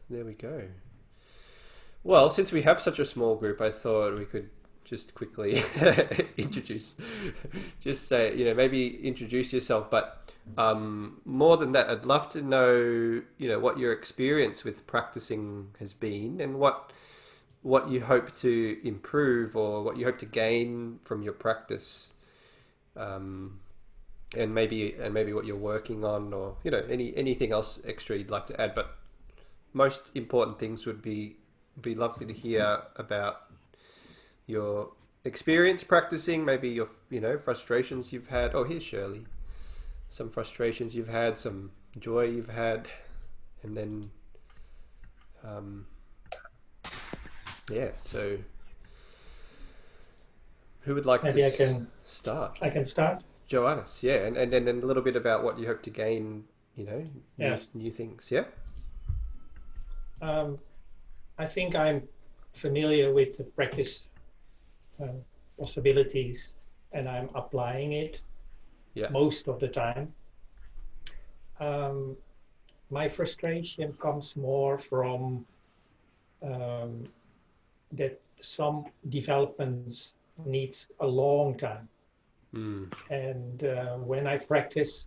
there we go. Well, since we have such a small group, I thought we could just quickly introduce, just say, maybe introduce yourself. But more than that, I'd love to know, what your experience with practicing has been, and what you hope to improve, or what you hope to gain from your practice, and maybe what you're working on, or anything else extra you'd like to add. But most important things would be lovely to hear about your experience practicing, maybe your frustrations you've had. Oh, here's Shirley. Some frustrations you've had, some joy you've had, and then yeah. So who would like Maybe to start? I can start. Joannes, yeah, and then a little bit about what you hope to gain, Yes. new things, yeah. Um, I think I'm familiar with the practice uh, possibilities, and I'm applying it Yeah. most of the time. Um, my frustration comes more from um, that some developments needs a long time, Mm. and when I practice,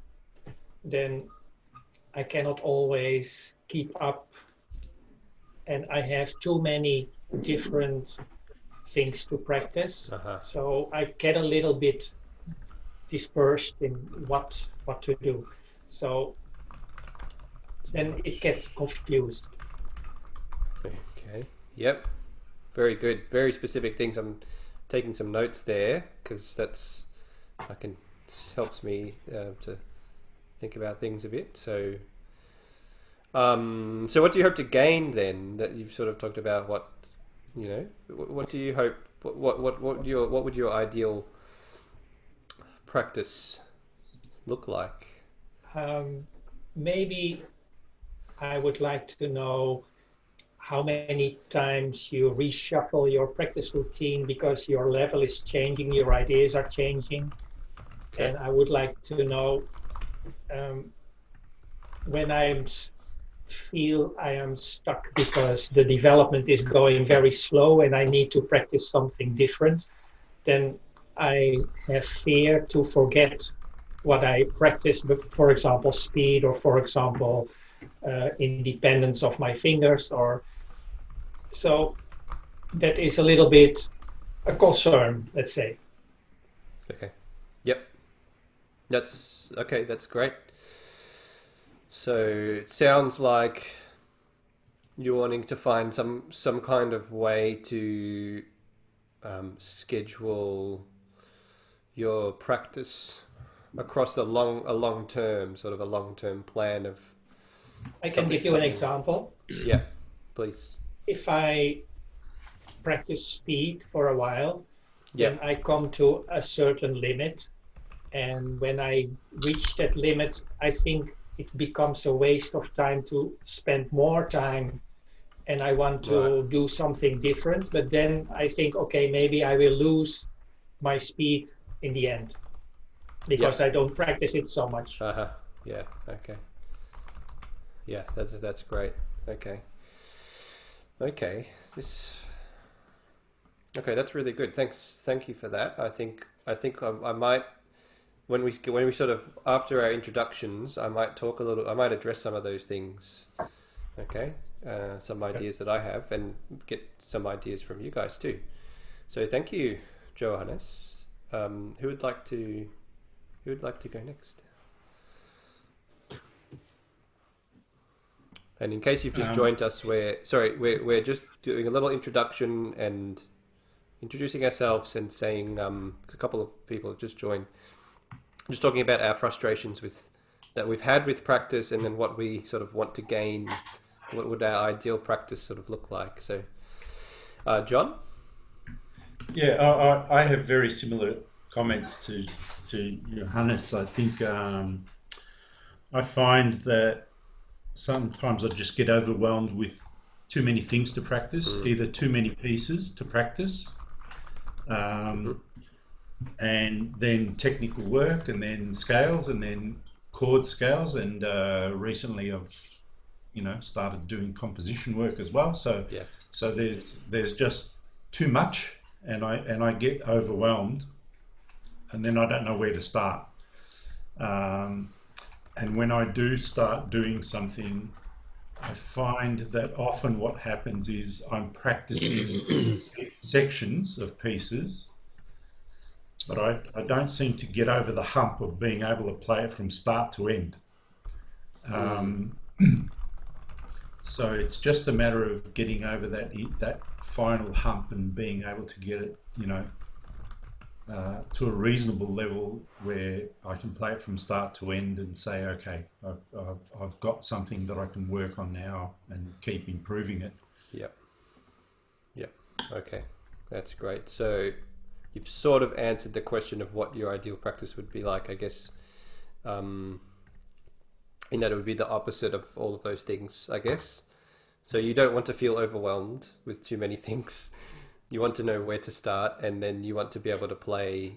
then I cannot always keep up, and I have too many different things to practice. Uh-huh. So I get a little bit dispersed in what to do. So then it gets confused. Okay. Yep. Very good. Very specific things. I'm taking some notes there because I can helps me to think about things a bit. So what do you hope to gain then? That you've sort of talked about what do you hope? What would your ideal practice look like? Um, maybe I would like to know how many times you reshuffle your practice routine because your level is changing, your ideas are changing. Okay. And I would like to know um, when I feel I am stuck because the development is going very slow and I need to practice something different, then I have fear to forget what I practice, for example, speed, or for example, independence of my fingers, or so that is a little bit a concern, let's say. Okay. Yep. That's okay. That's great. So it sounds like you're wanting to find some kind of way to schedule your practice across a long term, sort of a long term plan of I can something give you an something. example. Yeah, please. If I practice speed for a while, Yeah. then I come to a certain limit. And when I reach that limit, I think it becomes a waste of time to spend more time and I want Right. to do something different. But then I think, okay, maybe I will lose my speed in the end because Yep. I don't practice it so much. Uh huh. Yeah. Okay. Yeah. That's great. Okay. Okay. This. Okay. That's really good. Thanks. Thank you for that. I might when we sort of after our introductions, I might talk a little. I might address some of those things. Okay. Some ideas that I have, and get some ideas from you guys too. So thank you, Johannes. Who would like to go next? And in case you've just Um, joined us, we're just doing a little introduction and introducing ourselves and saying 'cause a couple of people have just joined, just talking about our frustrations with that we've had with practice, and then what we sort of want to gain. What would our ideal practice sort of look like? So, John. yeah, I have very similar comments to Johannes. I think I find that sometimes I just get overwhelmed with too many things to practice, Mm. either too many pieces to practice, Hmm. um, and then technical work, and then scales, and then chord scales. And recently I've started doing composition work as well. So Yeah. so there's just too much, and I get overwhelmed, and then I don't know where to start. And when I do start doing something, I find that often what happens is I'm practicing sections of pieces, but I don't seem to get over the hump of being able to play it from start to end. So it's just a matter of getting over that final hump and being able to get it, to a reasonable level where I can play it from start to end and say, okay, I've got something that I can work on now and keep improving it. Yep. Okay, that's great. So you've sort of answered the question of what your ideal practice would be like, I guess, in that it would be the opposite of all of those things, I guess. So you don't want to feel overwhelmed with too many things. You want to know where to start, and then you want to be able to play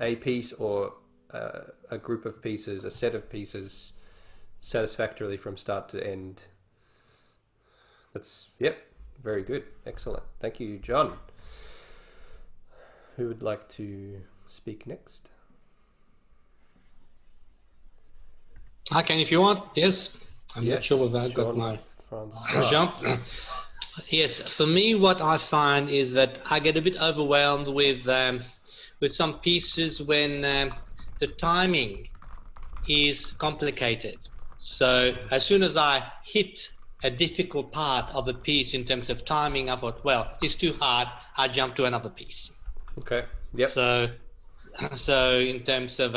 a piece or a group of pieces, a set of pieces, satisfactorily from start to end. Yep, very good. Excellent. Thank you, John. Who would like to speak next? I can if you want. Yes. I'm not sure whether I've got Sean my Francois. jump. Yes, for me, what I find is that I get a bit overwhelmed with some pieces when the timing is complicated. So as soon as I hit a difficult part of the piece in terms of timing, I thought, well, it's too hard. I jump to another piece. Okay. Yep. So in terms of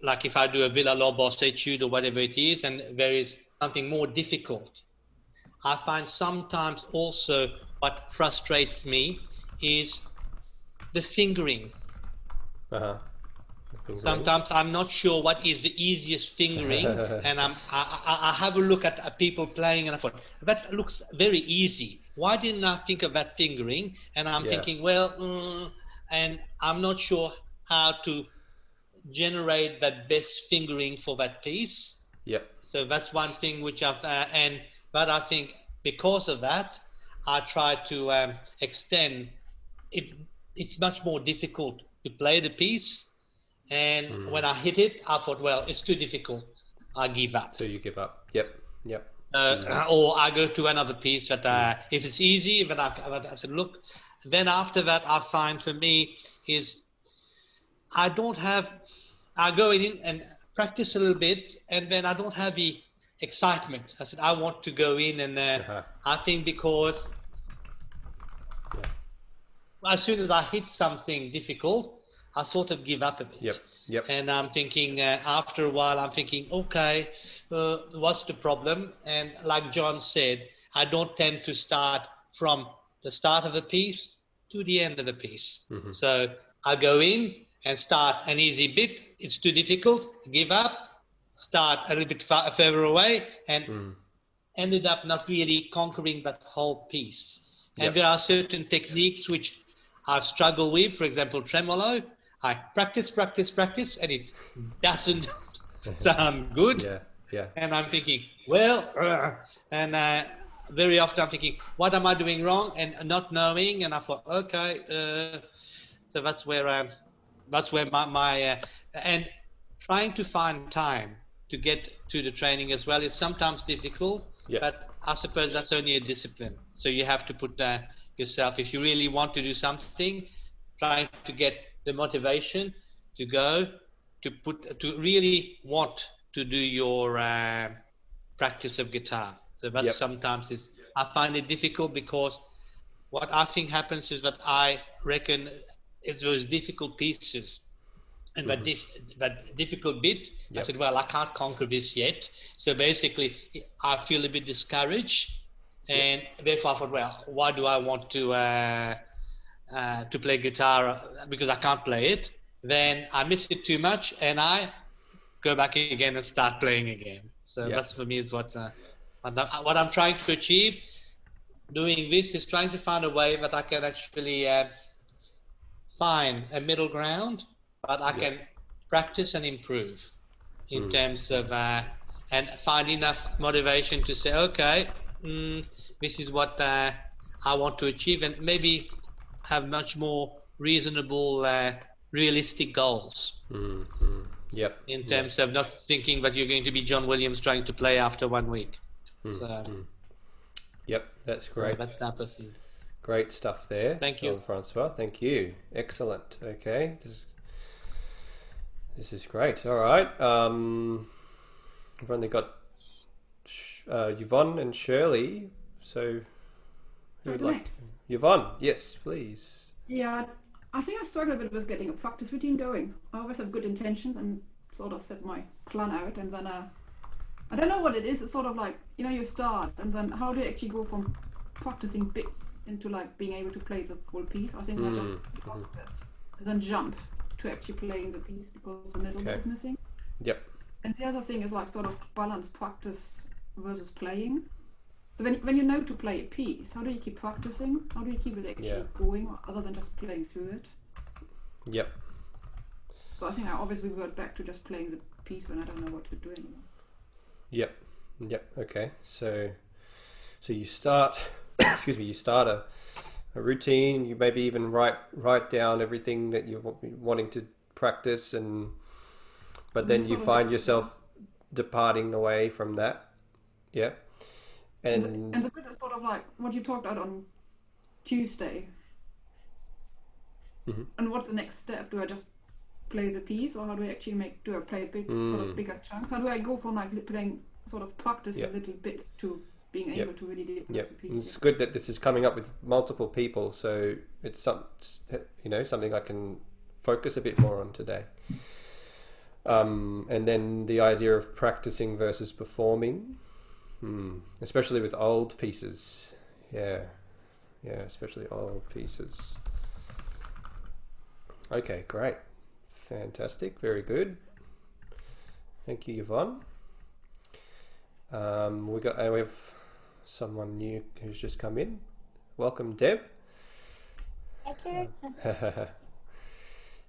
like if I do a Villa Lobos etude or whatever it is, and there is something more difficult, I find sometimes also what frustrates me is the fingering. Sometimes I'm not sure what is the easiest fingering, and I have a look at people playing, and I thought that looks very easy. Why didn't I think of that fingering? And I'm thinking, well, and I'm not sure how to generate that best fingering for that piece. Yep. So that's one thing which but I think because of that, I try to extend it. It's much more difficult to play the piece, and when I hit it, I thought, well, it's too difficult. I give up. So you give up. Yep. Or I go to another piece that if it's easy, then I said, look. Then after that, I find for me is I go in and practice a little bit, and then I don't have the excitement. I said, I want to go in, and I think because as soon as I hit something difficult, I sort of give up a bit. Yep. And I'm thinking, after a while, I'm thinking, okay, what's the problem? And like John said, I don't tend to start from the start of the piece to the end of the piece. So I go in and start an easy bit. It's too difficult, give up, start a little bit further away, and ended up not really conquering that whole piece. And there are certain techniques which I've struggled with, for example, tremolo. I practice, and it doesn't sound good. And I'm thinking, well, very often I'm thinking, what am I doing wrong? And not knowing, and I thought, okay, so that's where my and trying to find time to get to the training as well is sometimes difficult, but I suppose that's only a discipline. So you have to put yourself, if you really want to do something, trying to get the motivation to go to really want to do your practice of guitar. So that sometimes I find it difficult, because what I think happens is that I reckon it's those difficult pieces, and that difficult bit, I said, well, I can't conquer this yet. So basically, I feel a bit discouraged, and therefore I thought, well, why do I want to play guitar, because I can't play it? Then I miss it too much, and I go back again and start playing again. So that's for me is what I'm trying to achieve. Doing this is trying to find a way that I can actually find a middle ground, but I can practice and improve in terms of and find enough motivation to say, okay, this is what I want to achieve, and maybe have much more reasonable, realistic goals. Yep. In terms of not thinking that you're going to be John Williams trying to play after 1 week. Yep, that's great. So that type of thing. Great stuff there. Thank you, Francois. Thank you. Excellent. Okay, this is great. All right. We've only got Yvonne and Shirley. So, who would like? Yvonne, yes, please. Yeah, I think I struggle a bit with getting a practice routine going. I always have good intentions and sort of set my plan out, and then I don't know what it is. It's sort of like, you know, you start, and then how do you actually go from practicing bits into like being able to play the full piece? I think I just practice and then jump to actually playing the piece because the middle is missing. Yep. And the other thing is like sort of balance practice versus playing. So when you know to play a piece, how do you keep practicing? How do you keep it actually going other than just playing through it? Yep. So I think I always revert back to just playing the piece when I don't know what to do anymore. Yep. Okay. So you start, excuse me, you start a routine. You maybe even write down everything that you're wanting to practice, but then you find yourself departing away from that. Yeah. And the bit is sort of like what you talked about on Tuesday. And what's the next step? Do I just play the piece, or how do I actually do I play a big sort of bigger chunks? How do I go from like playing sort of practice a little bits to being able to really develop the piece? And it's good that this is coming up with multiple people, so it's something I can focus a bit more on today. And then the idea of practicing versus performing. Especially with old pieces. Yeah, especially old pieces. Okay, great. Fantastic, very good. Thank you, Yvonne. We have someone new who's just come in. Welcome, Deb. Thank you.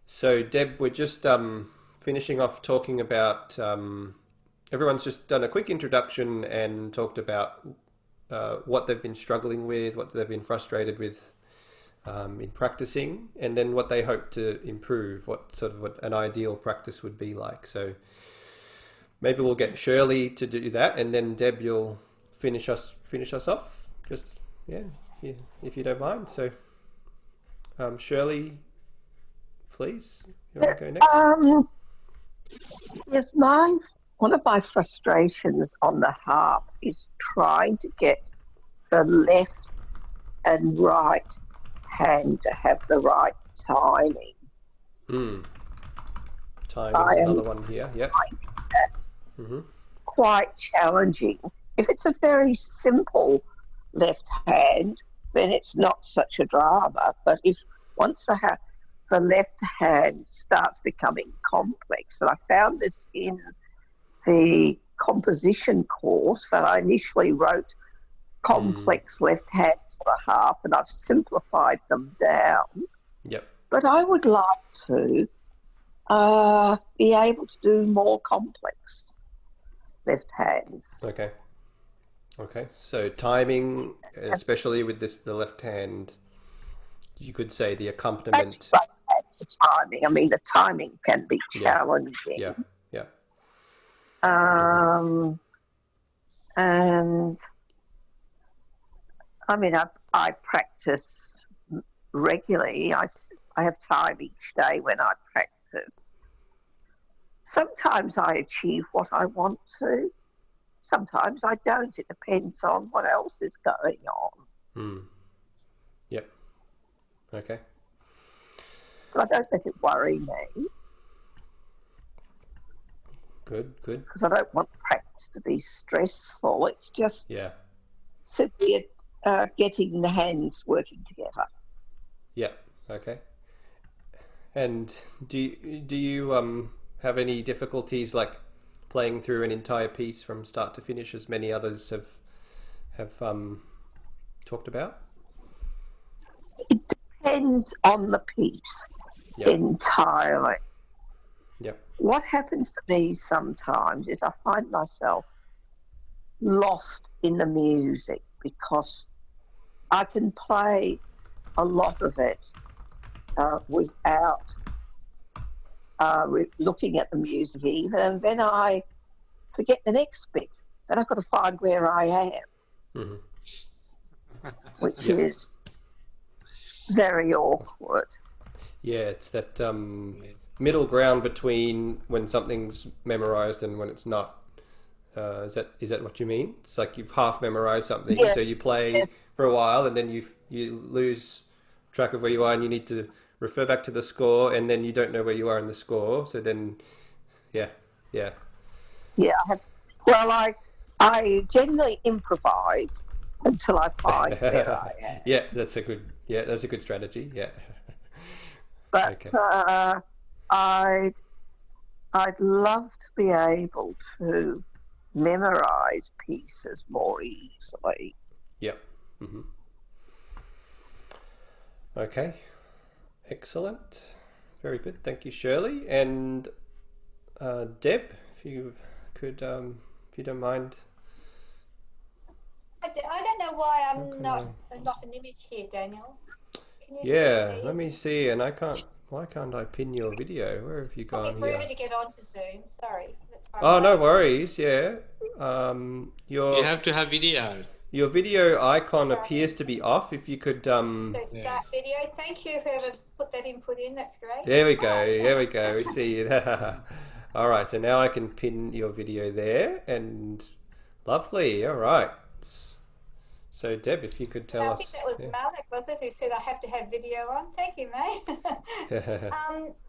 So, Deb, we're just finishing off talking about... everyone's just done a quick introduction and talked about what they've been struggling with, what they've been frustrated with in practicing, and then what they hope to improve, what an ideal practice would be like. So maybe we'll get Shirley to do that, and then Deb, you'll finish us off. Just if you don't mind. So Shirley, please, you want to go next? Yes, one of my frustrations on the harp is trying to get the left and right hand to have the right timing. Timing, another one here. Yep. Quite challenging. If it's a very simple left hand, then it's not such a drama. But if once the left hand starts becoming complex, and I found this in the composition course, that I initially wrote complex left hands for the harp, and I've simplified them down. Yep. But I would like to be able to do more complex left hands. Okay. So timing, especially with the left hand, you could say the accompaniment. That's the timing. I mean, the timing can be challenging. Yeah. And I mean, I practice regularly. I have time each day when I practice. Sometimes I achieve what I want to. Sometimes I don't. It depends on what else is going on. Yep. Okay. But I don't let it worry me. Good. Because I don't want practice to be stressful. It's just simply getting the hands working together. Yeah. Okay. And do you have any difficulties like playing through an entire piece from start to finish, as many others have talked about? It depends on the piece entirely. Yep. What happens to me sometimes is I find myself lost in the music because I can play a lot of it without looking at the music even, and then I forget the next bit. Then I've got to find where I am, which is very awkward. Yeah, it's that middle ground between when something's memorized and when it's not. Is that what you mean? It's like you've half memorized something, Yes, so you play yes. for a while, and then you lose track of where you are, and you need to refer back to the score, and then you don't know where you are in the score. So then, yeah. Yeah, I generally improvise until I find where I am. Yeah, that's a good strategy. Yeah. But Okay. I'd love to be able to memorize pieces more easily. Yep. Mm-hmm. Okay. Excellent. Very good. Thank you, Shirley. And Deb, if you could, if you don't mind. I don't know why I'm Okay. not an image here, Daniel. Can you Yeah, see let me these? see. And why can't I pin your video? Where have you Took me gone forever here? to get onto Zoom. Sorry. That's why I'm Oh, no waiting. worries. Yeah. You have to have video. Your video icon appears to be off. If you could, So start video. Thank you, whoever put that input in. That's great. there we go. There we go. We see you. All right. So now I can pin your video there, and lovely. All right. So Deb, if you could tell I us. think that was Malik, was it, who said I have to have video on? Thank you, mate.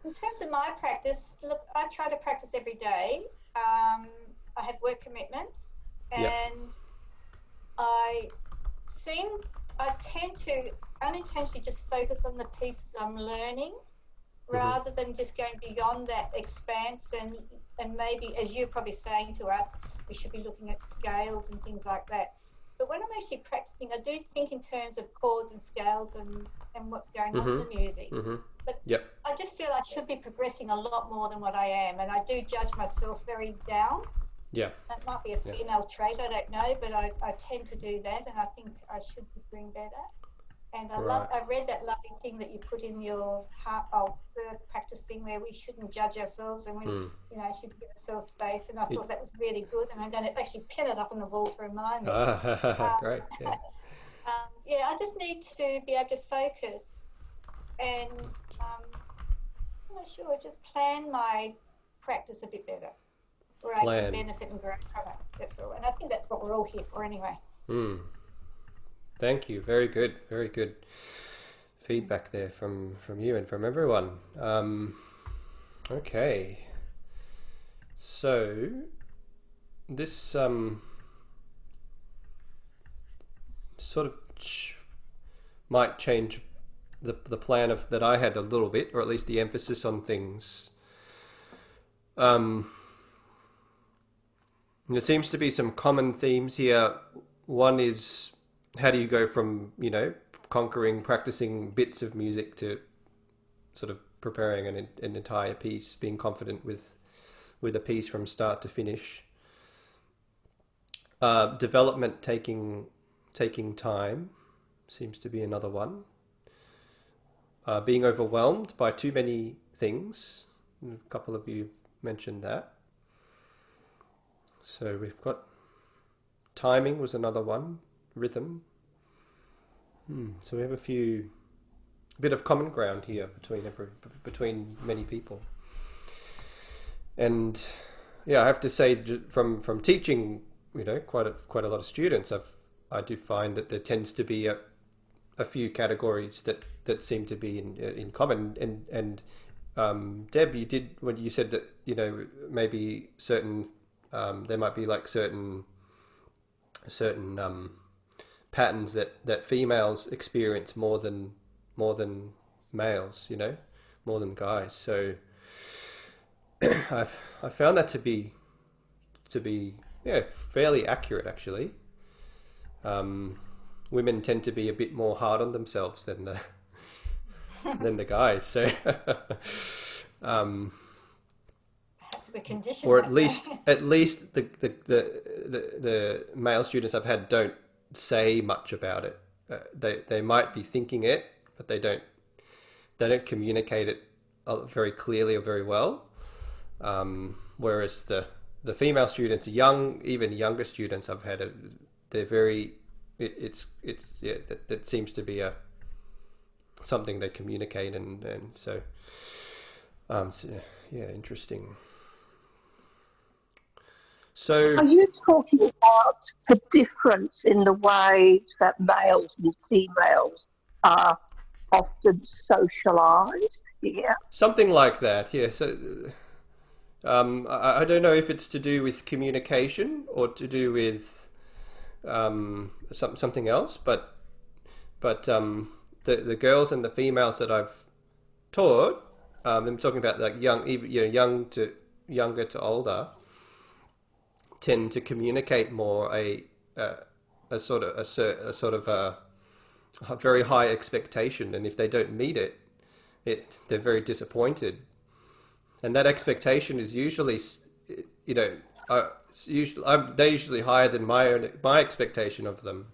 In terms of my practice, look, I try to practice every day. I have work commitments, and I tend to unintentionally just focus on the pieces I'm learning, rather than just going beyond that expanse, and maybe, as you're probably saying to us, we should be looking at scales and things like that. But when I'm actually practicing, I do think in terms of chords and scales and what's going on in the music. But I just feel I should be progressing a lot more than what I am, and I do judge myself very down. Yeah. That might be a female trait, I don't know, but I tend to do that, and I think I should be doing better. And I read that lovely thing that you put in your the practice thing where we shouldn't judge ourselves and we should give ourselves space. And I thought that was really good, and I'm going to actually pin it up on the wall to remind me. Great. Yeah. I just need to be able to focus and I'm not sure, just plan my practice a bit better, where I can benefit and grow from it. That's all. And I think that's what we're all here for anyway. Thank you. Very good. Very good feedback there from you and from everyone. Okay. So this sort of might change the plan that I had a little bit, or at least the emphasis on things. There seems to be some common themes here. One is, how do you go from, practicing bits of music to sort of preparing an entire piece, being confident with a piece from start to finish. Development taking time seems to be another one. Being overwhelmed by too many things. A couple of you mentioned that. So we've got timing was another one. Rhythm. So we have a bit of common ground here between many people. And yeah, I have to say, from teaching, quite a lot of students, I do find that there tends to be a few categories that seem to be in common. And Deb, you did when you said that maybe certain there might be like certain patterns that females experience more than males, more than guys. So I found that to be fairly accurate, actually. Women tend to be a bit more hard on themselves than the guys. So Perhaps we're conditioned or that way. at least the male students I've had don't say much about it. They might be thinking it, but they don't communicate it very clearly or very well. Whereas the female students, even younger students I've had, they're very. That seems to be something they communicate, and so yeah, interesting. So are you talking about the difference in the way that males and females are often socialised? Yeah. something like that, yeah. So I don't know if it's to do with communication or to do with something else, but the girls and the females that I've taught, I'm talking about like younger to older, tend to communicate more a sort of a very high expectation, and if they don't meet it, they're very disappointed. And that expectation is usually, they're usually higher than my expectation of them.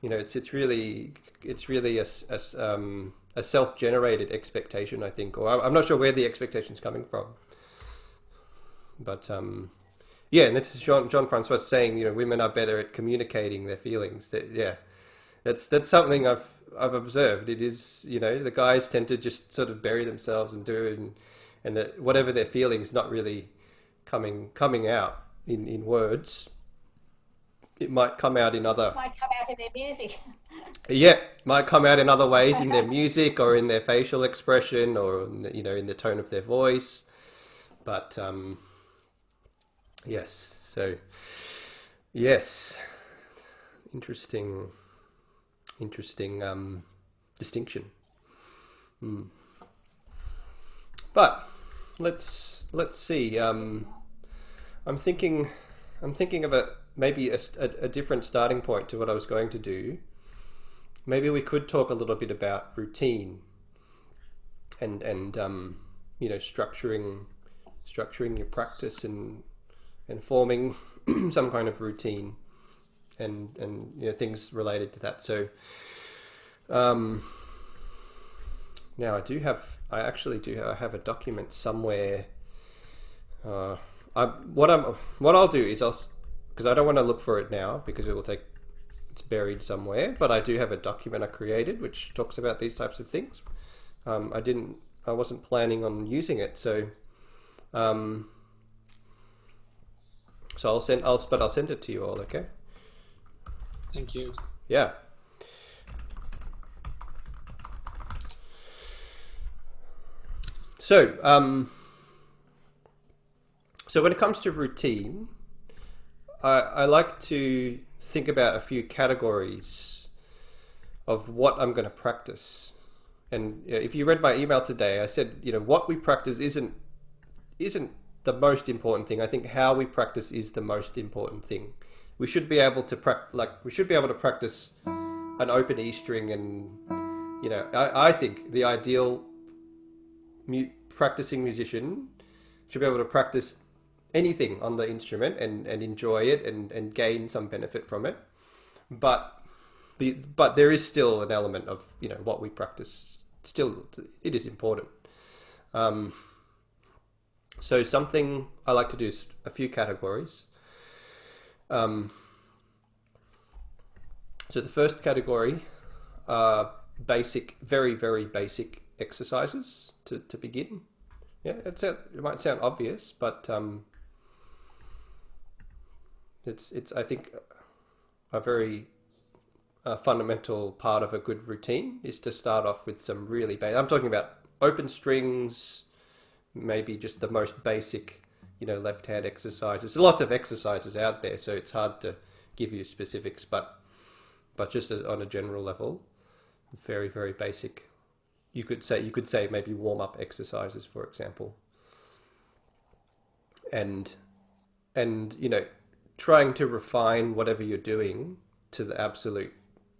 It's really a self-generated expectation, I think, or I'm not sure where the expectation's coming from. But yeah, and this is John Francois saying, women are better at communicating their feelings. That's something I've observed. It is, the guys tend to just sort of bury themselves and do it, and that whatever they're feeling is not really coming out in words. It might come out in other. Might come out in their music. Yeah, might come out in other ways in their music or in their facial expression or in the tone of their voice. But yes, so yes, interesting distinction. But let's see. I'm thinking of maybe a different starting point to what I was going to do. Maybe we could talk a little bit about routine and structuring your practice and forming some kind of routine and things related to that. So now I actually have a document somewhere. What I'll do is because I don't want to look for it now because it's buried somewhere, but I do have a document I created which talks about these types of things. I wasn't planning on using it, so I'll send it to you all, okay? Thank you. Yeah. So when it comes to routine, I like to think about a few categories of what I'm going to practice. And if you read my email today, I said, what we practice isn't the most important thing. I think how we practice is the most important thing. We should be able to practice an open E string, and I think the ideal practicing musician should be able to practice anything on the instrument and enjoy it and gain some benefit from it, but there is still an element of what we practice. Still, it is important. So something I like to do is a few categories. So the first category are basic, very, very basic exercises to begin. Yeah, it might sound obvious, but it's I think a very fundamental part of a good routine is to start off with some really basic. I'm talking about open strings, maybe just the most basic, left hand exercises. There's lots of exercises out there, so it's hard to give you specifics, but just on a general level, very, very basic. You could say maybe warm up exercises, for example, and trying to refine whatever you're doing to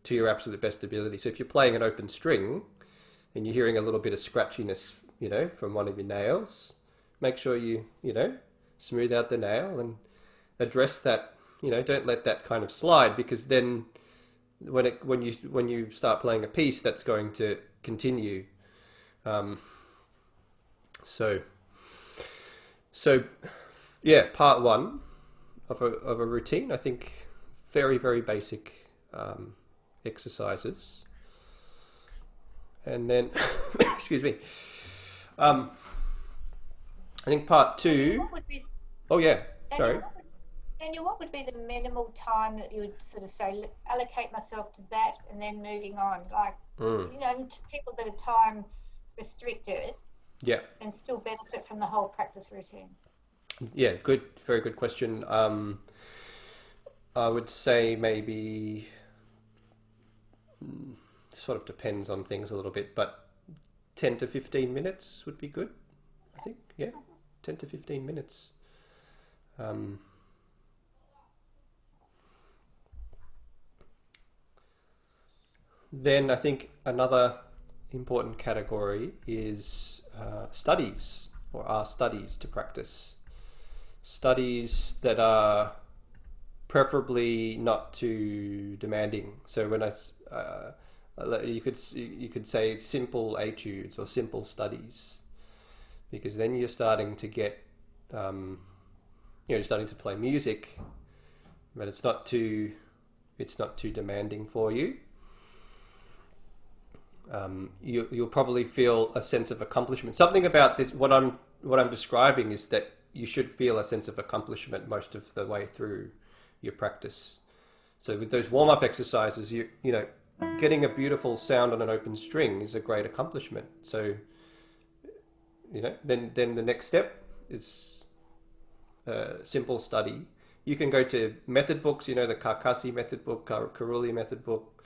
your absolute best ability. So if you're playing an open string and you're hearing a little bit of scratchiness, from one of your nails, make sure you smooth out the nail and address that. Don't let that kind of slide, because then when you start playing a piece, that's going to continue. So yeah, part one of a routine, I think, very, very basic exercises. And then, excuse me, I think part two. What would be, Oh yeah, sorry. Daniel, what would be the minimal time that you would sort of say, allocate myself to that and then moving on? Like, to people that are time restricted, Yeah. and still benefit from the whole practice routine. Yeah, good, very good question. I would say maybe sort of depends on things a little bit, but 10 to 15 minutes would be good, I think. Yeah, 10 to 15 minutes. Then I think another important category is studies, or our studies to practice. Studies that are preferably not too demanding. So when you could say simple etudes or simple studies, because then you're starting to get you're starting to play music, but it's not too demanding for you. You'll probably feel a sense of accomplishment. Something about this, what I'm describing, is that you should feel a sense of accomplishment most of the way through your practice. So with those warm-up exercises, getting a beautiful sound on an open string is a great accomplishment. So then the next step is simple study. You can go to method books, the Carcassi method book, Carulli method book,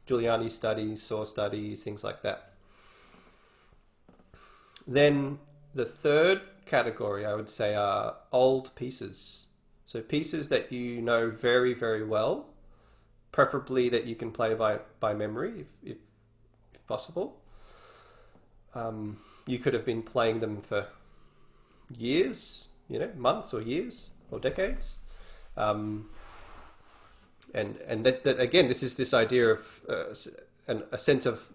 Giuliani studies, Saw studies, things like that. Then the third category, I would say, are old pieces. So pieces that you know very, very well, preferably that you can play by memory, if possible. You could have been playing them for years, months or years or decades. And that again, this is this idea of a sense of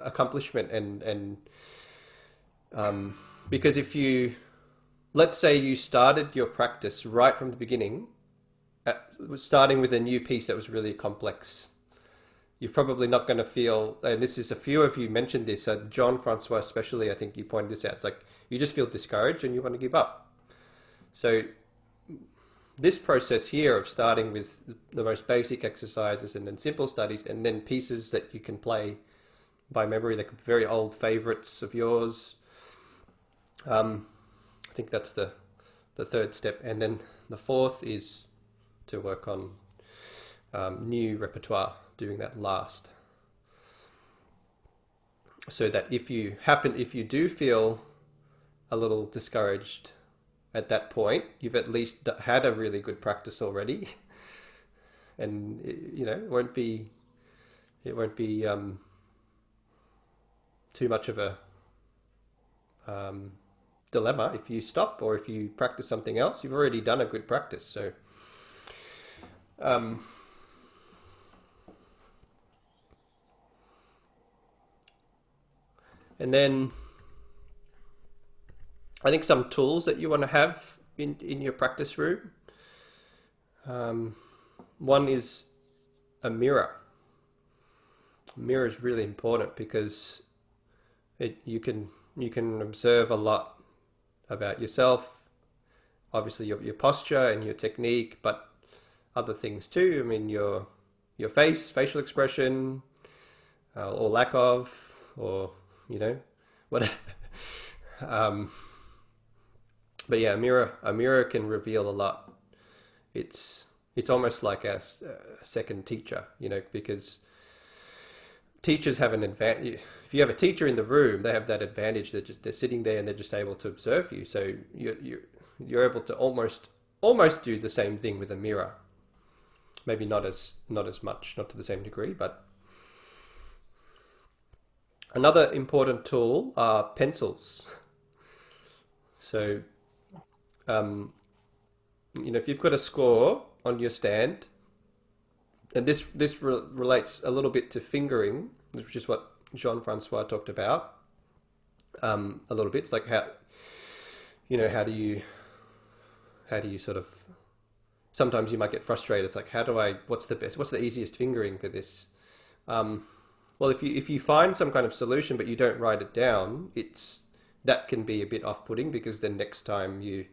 accomplishment, and because if you, let's say you started your practice right from the beginning, starting with a new piece that was really complex, you're probably not going to feel, and this is, a few of you mentioned this, John Francois especially, I think you pointed this out, it's like you just feel discouraged and you want to give up. So this process here of starting with the most basic exercises and then simple studies and then pieces that you can play by memory, that could be very old favorites of yours, I think that's the third step. And then the fourth is to work on new repertoire, doing that last. So that if you do feel a little discouraged at that point, you've at least had a really good practice already, and it won't be too much of a dilemma if you stop, or if you practice something else. You've already done a good practice. So and then I think some tools that you want to have in your practice room. One is a mirror. A mirror is really important because you can observe a lot about yourself. Obviously your posture and your technique, but other things too. I mean, your facial expression, or lack of, or what. But yeah, a mirror can reveal a lot. It's almost like a second teacher, because teachers have an advantage. If you have a teacher in the room, they have that advantage. They're sitting there and they're just able to observe you. So you're able to almost do the same thing with a mirror. Maybe not as much, not to the same degree, but another important tool are pencils. So you know, if you've got a score on your stand, and this relates a little bit to fingering, which is what Jean-Francois talked about a little bit. It's like how, you know, how do you sort of, sometimes you might get frustrated. It's like, what's the easiest fingering for this? Well, if you find some kind of solution but you don't write it down, that can be a bit off-putting, because then next time you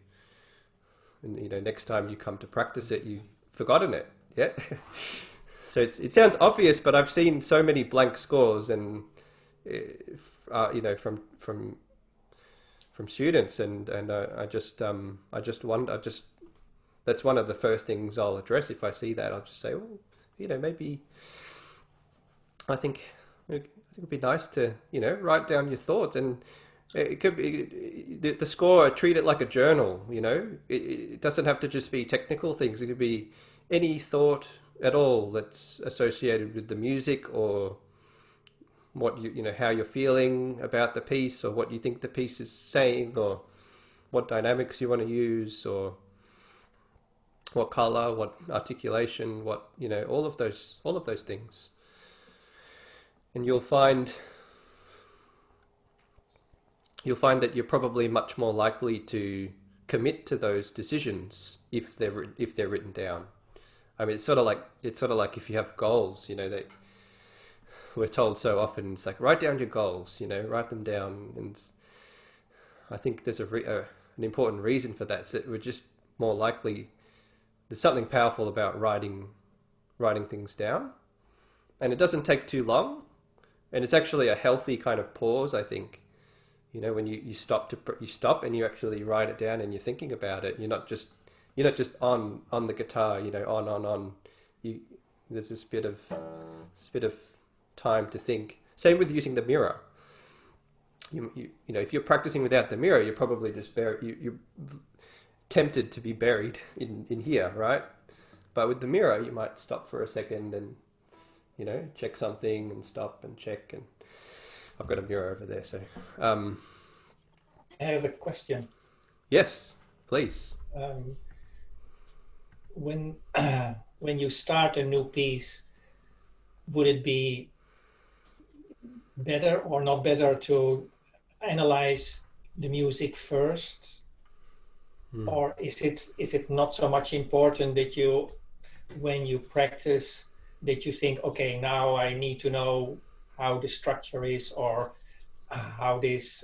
come to practice it, you've forgotten it. Yeah. So it sounds obvious, but I've seen so many blank scores, and you know, from students, and I just wonder. That's one of the first things I'll address if I see that. I'll just say, well, you know, maybe I think it'd be nice to, you know, write down your thoughts, and it could be the score. Treat it like a journal. You know, it doesn't have to just be technical things. It could be any thought at all that's associated with the music, or what you know, how you're feeling about the piece, or what you think the piece is saying, or what dynamics you want to use, or what color, what articulation, what, you know, all of those things. And you'll find that you're probably much more likely to commit to those decisions if they're written down. I mean, it's sort of like if you have goals, you know, that we're told so often, it's like, write down your goals, you know, write them down. And I think there's an important reason for that. So we're just more likely, there's something powerful about writing things down, and it doesn't take too long, and it's actually a healthy kind of pause, I think. You know, when you stop and you actually write it down and you're thinking about it. You're not just on the guitar, you know, on. There's this bit of time to think. Same with using the mirror. You know, if you're practicing without the mirror, you're probably just you're tempted to be buried in here, right? But with the mirror, you might stop for a second and, you know, check something, and stop and check. And I've got a mirror over there, so. I have a question. Yes, please. When you start a new piece, would it be better or not better to analyze the music first? Or is it not so much important that you, when you practice, that you think, okay, now I need to know how the structure is, or how this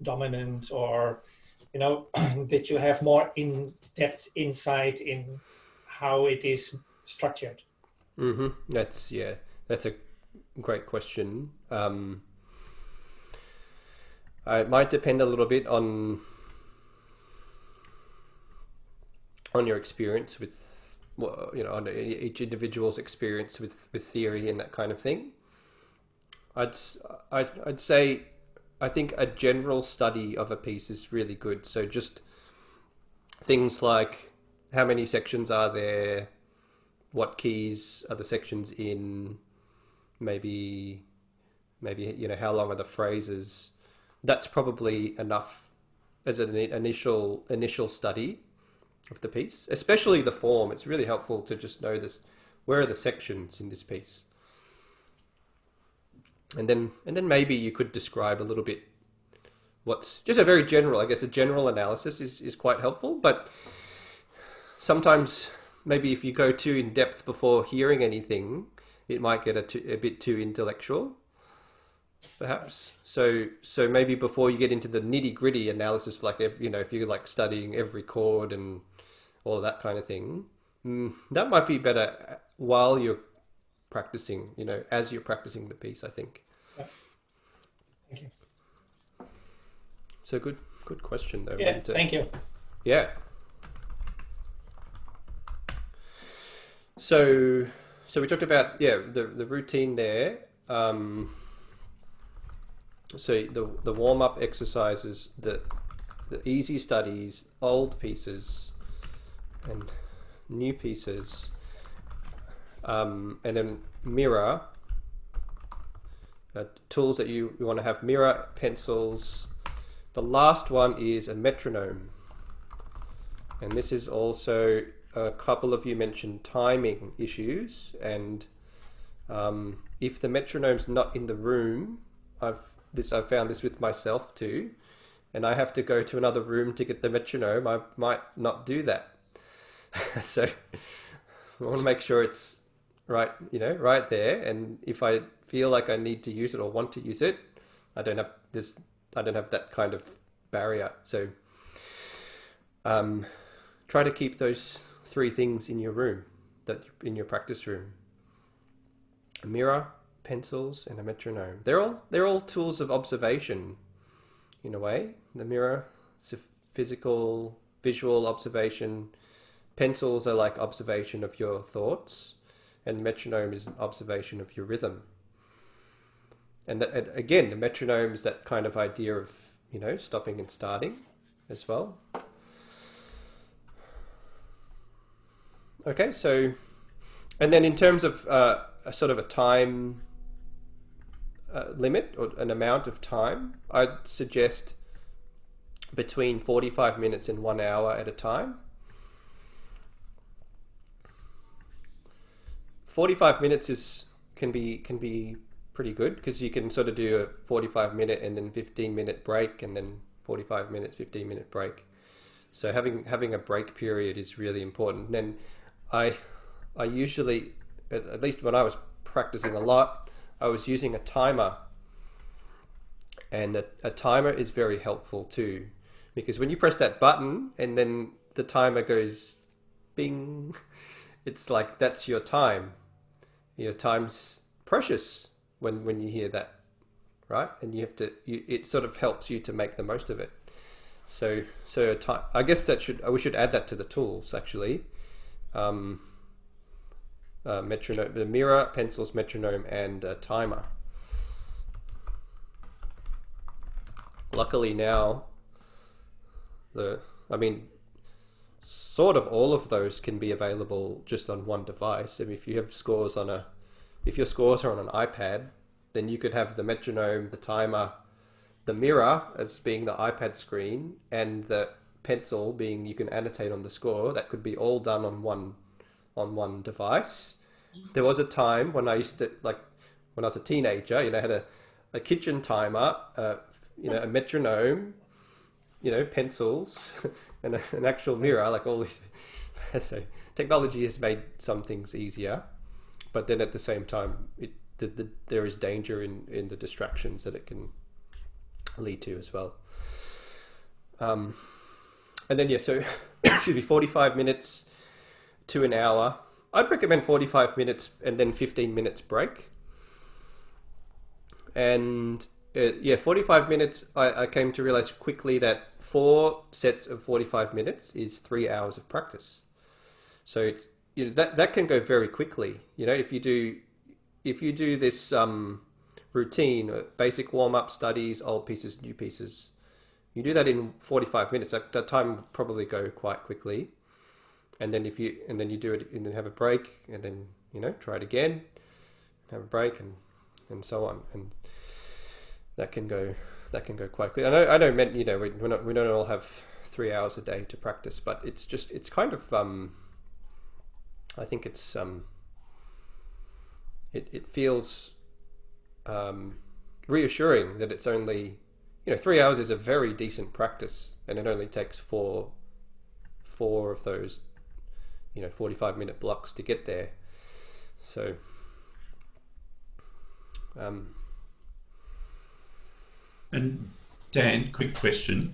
dominant, or, you know, that you have more in-depth insight in how it is structured? Mm-hmm. That's a great question. It might depend a little bit on your experience with, well, you know, on each individual's experience with theory and that kind of thing. I'd say, I think a general study of a piece is really good. So just things like, how many sections are there? What keys are the sections in? Maybe, you know, how long are the phrases? That's probably enough as an initial study of the piece, especially the form. It's really helpful to just know this, where are the sections in this piece? And then maybe you could describe a little bit what's just a very general, I guess a general analysis is quite helpful, but sometimes maybe if you go too in depth before hearing anything, it might get a bit too intellectual, perhaps. So maybe before you get into the nitty gritty analysis, like, you know, if you're like studying every chord and all of that kind of thing, that might be better while you're practicing, you know, as you're practicing the piece, I think. Yeah. Thank you. So good question though. Yeah, thank you. Yeah. So we talked about, the routine there. So the warm-up exercises, the easy studies, old pieces and new pieces, and then mirror, tools that you want to have: mirror, pencils. The last one is a metronome. And this is also, a couple of you mentioned timing issues, and if the metronome's not in the room, I've found this with myself too, and I have to go to another room to get the metronome, I might not do that. So I want to make sure it's right, right there. And if I feel like I need to use it or want to use it, I don't have that kind of barrier. So try to keep those three things in your room, in your practice room: a mirror, pencils, and a metronome. They're all tools of observation, in a way. The mirror is a visual observation. Pencils are like observation of your thoughts, and the metronome is an observation of your rhythm. And again, the metronome is that kind of idea of, stopping and starting as well. Okay, so, and then in terms of a sort of a time limit or an amount of time, I'd suggest between 45 minutes and 1 hour at a time. 45 minutes can be pretty good, because you can sort of do a 45-minute and then 15-minute break, and then 45 minutes, 15-minute break. So having a break period is really important. And then I usually, at least when I was practicing a lot, I was using a timer. And a timer is very helpful too, because when you press that button and then the timer goes bing, it's like that's your time. Your time's precious when you hear that, right? And you have to, it sort of helps you to make the most of it. So I guess we should add that to the tools, actually. Metronome, the mirror, pencils, metronome, and a timer. Luckily now, sort of all of those can be available just on one device. I mean, if your scores are on an iPad, then you could have the metronome, the timer, the mirror as being the iPad screen, and the pencil being, you can annotate on the score. That could be all done on one device. There was a time when I used to, like when I was a teenager, I had a kitchen timer, a metronome, pencils, and an actual mirror, like all these. So technology has made some things easier, but then at the same time, there is danger in the distractions that it can lead to as well. And then so it should be 45 minutes to an hour. I'd recommend 45 minutes and then 15 minutes break. And 45 minutes, I came to realize quickly that 4 sets of 45 minutes is 3 hours of practice. So it's, that can go very quickly. If you do this routine, basic warm-up, studies, old pieces, new pieces, you do that in 45 minutes. That time will probably go quite quickly. And then you do it and then have a break, and then try it again, have a break, and so on. And that can go quite quickly. I know, we don't all have 3 hours a day to practice, but it's kind of I think it's it feels reassuring that it's only 3 hours is a very decent practice, and it only takes four of those 45-minute blocks to get there. So and Dan, quick question.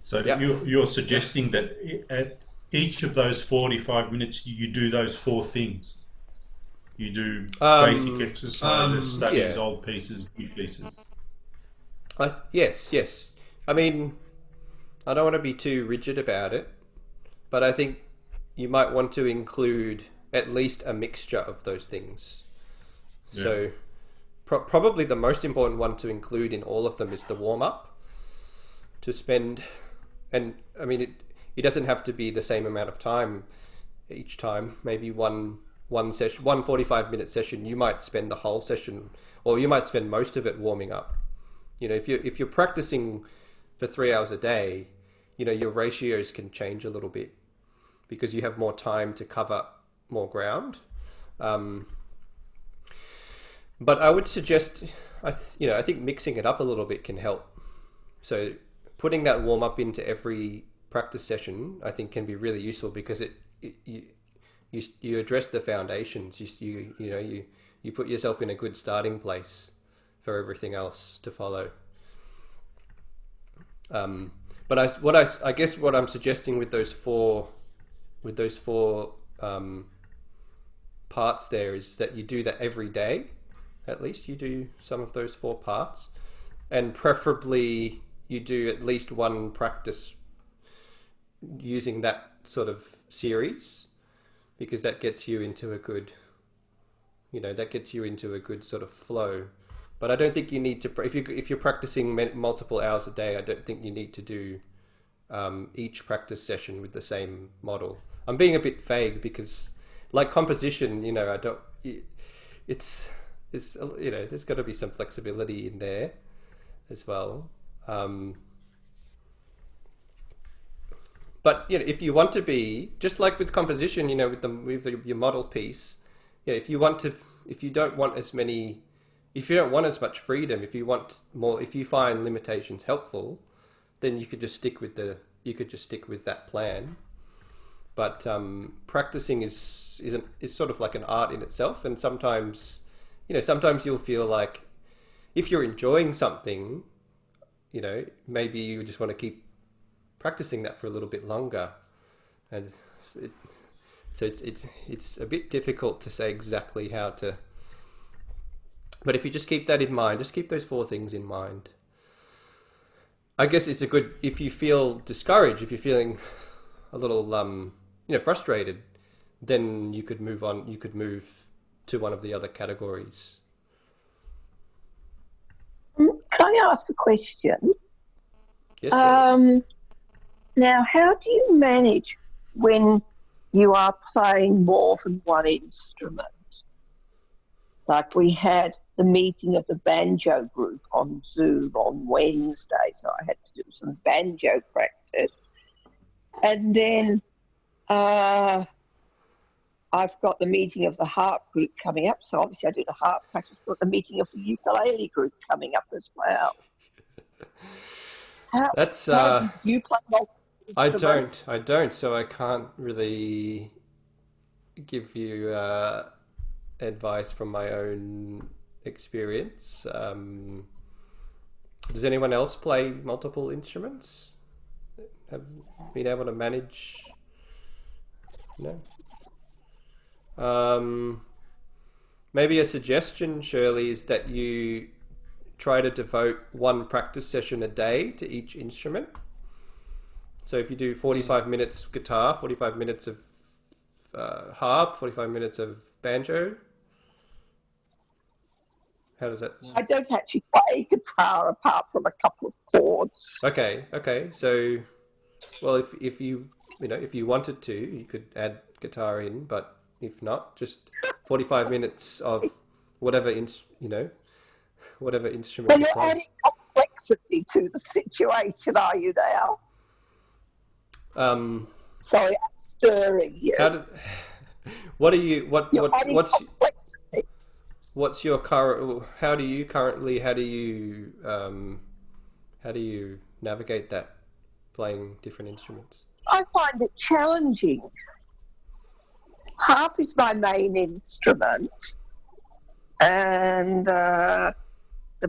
So yeah. you're suggesting that at each of those 45 minutes you do those 4 things. You do basic exercises, studies, old pieces, new pieces. Yes. I mean, I don't want to be too rigid about it, but I think you might want to include at least a mixture of those things. Yeah. So probably the most important one to include in all of them is the warm-up. To spend, and I mean, it doesn't have to be the same amount of time each time. Maybe one 45-minute session, you might spend the whole session, or you might spend most of it warming up. If you're practicing for 3 hours a day, your ratios can change a little bit. because you have more time to cover more ground. But I would suggest, I think mixing it up a little bit can help. So putting that warm up into every practice session, I think, can be really useful, because you address the foundations. You put yourself in a good starting place for everything else to follow. But I guess what I'm suggesting with those four parts there is that you do that every day. At least you do some of those 4 parts, and preferably you do at least one practice using that sort of series, because that gets you into a good, sort of flow. But I don't think you need to, if you're practicing multiple hours a day, I don't think you need to do each practice session with the same model. I'm being a bit vague, because like composition, there's got to be some flexibility in there as well. But if you want to be just like with composition, with your model piece, if you don't want as much freedom, if you want more, if you find limitations helpful, then you could just stick with that plan. But practicing is sort of like an art in itself, and sometimes you'll feel like if you're enjoying something, maybe you just want to keep practicing that for a little bit longer. And it's a bit difficult to say exactly how to, but if you just keep that in mind, just keep those 4 things in mind. I guess it's if you feel discouraged, if you're feeling a little frustrated, then you could move on. You could move to one of the other categories. Can I ask a question? Yes, Shirley. Now, how do you manage when you are playing more than one instrument? Like, we had the meeting of the banjo group on Zoom on Wednesday, so I had to do some banjo practice. And then I've got the meeting of the harp group coming up, so obviously I do the harp practice. Got the meeting of the ukulele group coming up as well. How do you play multiple instruments? I don't, so I can't really give you advice from my own experience. Does anyone else play multiple instruments? Have been able to manage? No. Maybe a suggestion, Shirley, is that you try to devote one practice session a day to each instrument. So if you do 45 minutes guitar, 45 minutes of harp, 45 minutes of banjo, how does that? I don't actually play guitar apart from a couple of chords. Okay. So, well, if you wanted to, you could add guitar in, but if not, just 45 minutes of whatever instrument. So you're adding complexity to the situation, are you now? Sorry, I'm stirring you. What's your current? How do you navigate that, playing different instruments? I find it challenging. Harp is my main instrument, and the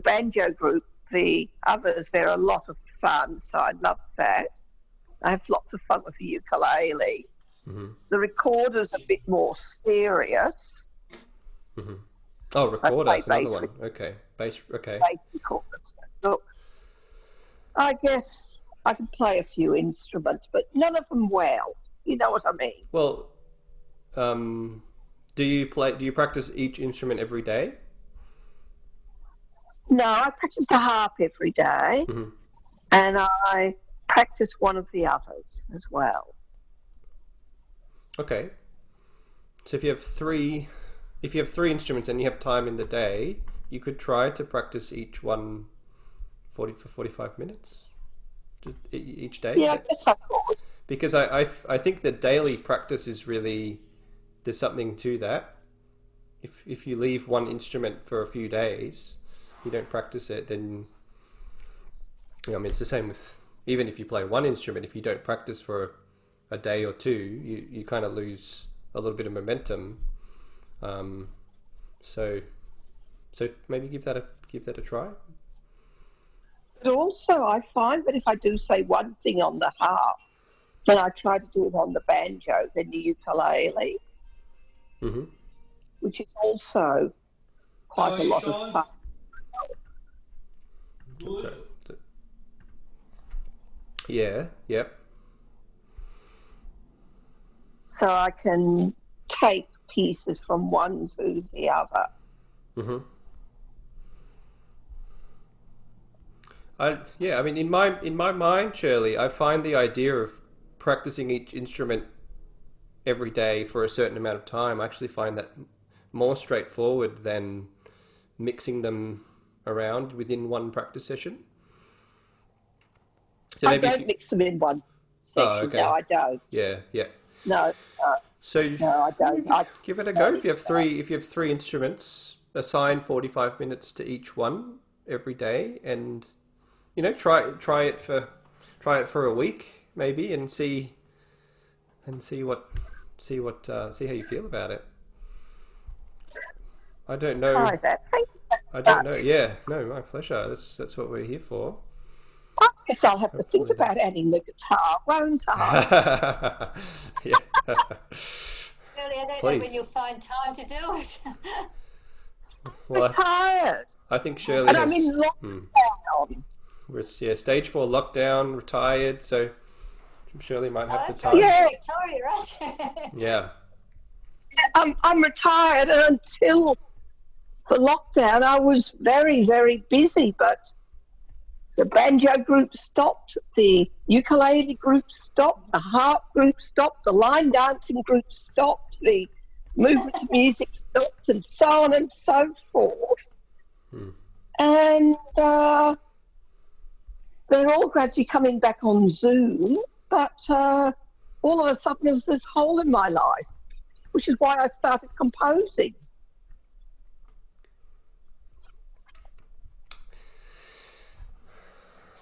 banjo group, the others, they're a lot of fun, so I love that. I have lots of fun with the ukulele. Mm-hmm. The recorder's a bit more serious. Mm-hmm. Oh, recorder's another one. Okay, bass recorder. Look, I guess I can play a few instruments, but none of them well. You know what I mean? Well, do you practice each instrument every day? No, I practice the harp every day, mm-hmm. and I practice one of the others as well. Okay. So if you have three instruments and you have time in the day, you could try to practice each one for 45 minutes each day. Yeah, I guess I could. because I think the daily practice is really, there's something to that. If you leave one instrument for a few days, you don't practice it, then, I mean, it's the same with, even if you play one instrument, if you don't practice for a day or two, you kind of lose a little bit of momentum. So maybe give that a try. But also, I find that if I do say one thing on the harp, then I try to do it on the banjo, then the ukulele, Mm-hmm. which is also quite a lot of fun. Yeah, yep. So I can take pieces from one to the other. Mm-hmm. I mean, in my mind, Shirley, I find the idea of practicing each instrument every day for a certain amount of time, I actually find that more straightforward than mixing them around within one practice session. So I don't mix them in one section. Oh, okay. No, I don't. Yeah. No. So no, I don't. Give it a go. If you have three instruments, assign 45 minutes to each one every day, and try it for a week maybe, and see how you feel about it. I don't know. Try that. Thank you. I don't know. Yeah, no, my pleasure. That's what we're here for. I guess I'll have to think about adding the guitar, won't I? Yeah. Really, I don't know when you'll find time to do it. Well, I'm tired. I think Shirley and I'm in lockdown. We're stage 4 lockdown, retired, so Shirley might have the time. Right. Yeah, Victoria, right? Yeah. I'm retired, and until the lockdown, I was very, very busy. But the banjo group stopped, the ukulele group stopped, the harp group stopped, the line dancing group stopped, the movement to music stopped, and so on and so forth. And they're all gradually coming back on Zoom, but all of a sudden there was this hole in my life, which is why I started composing.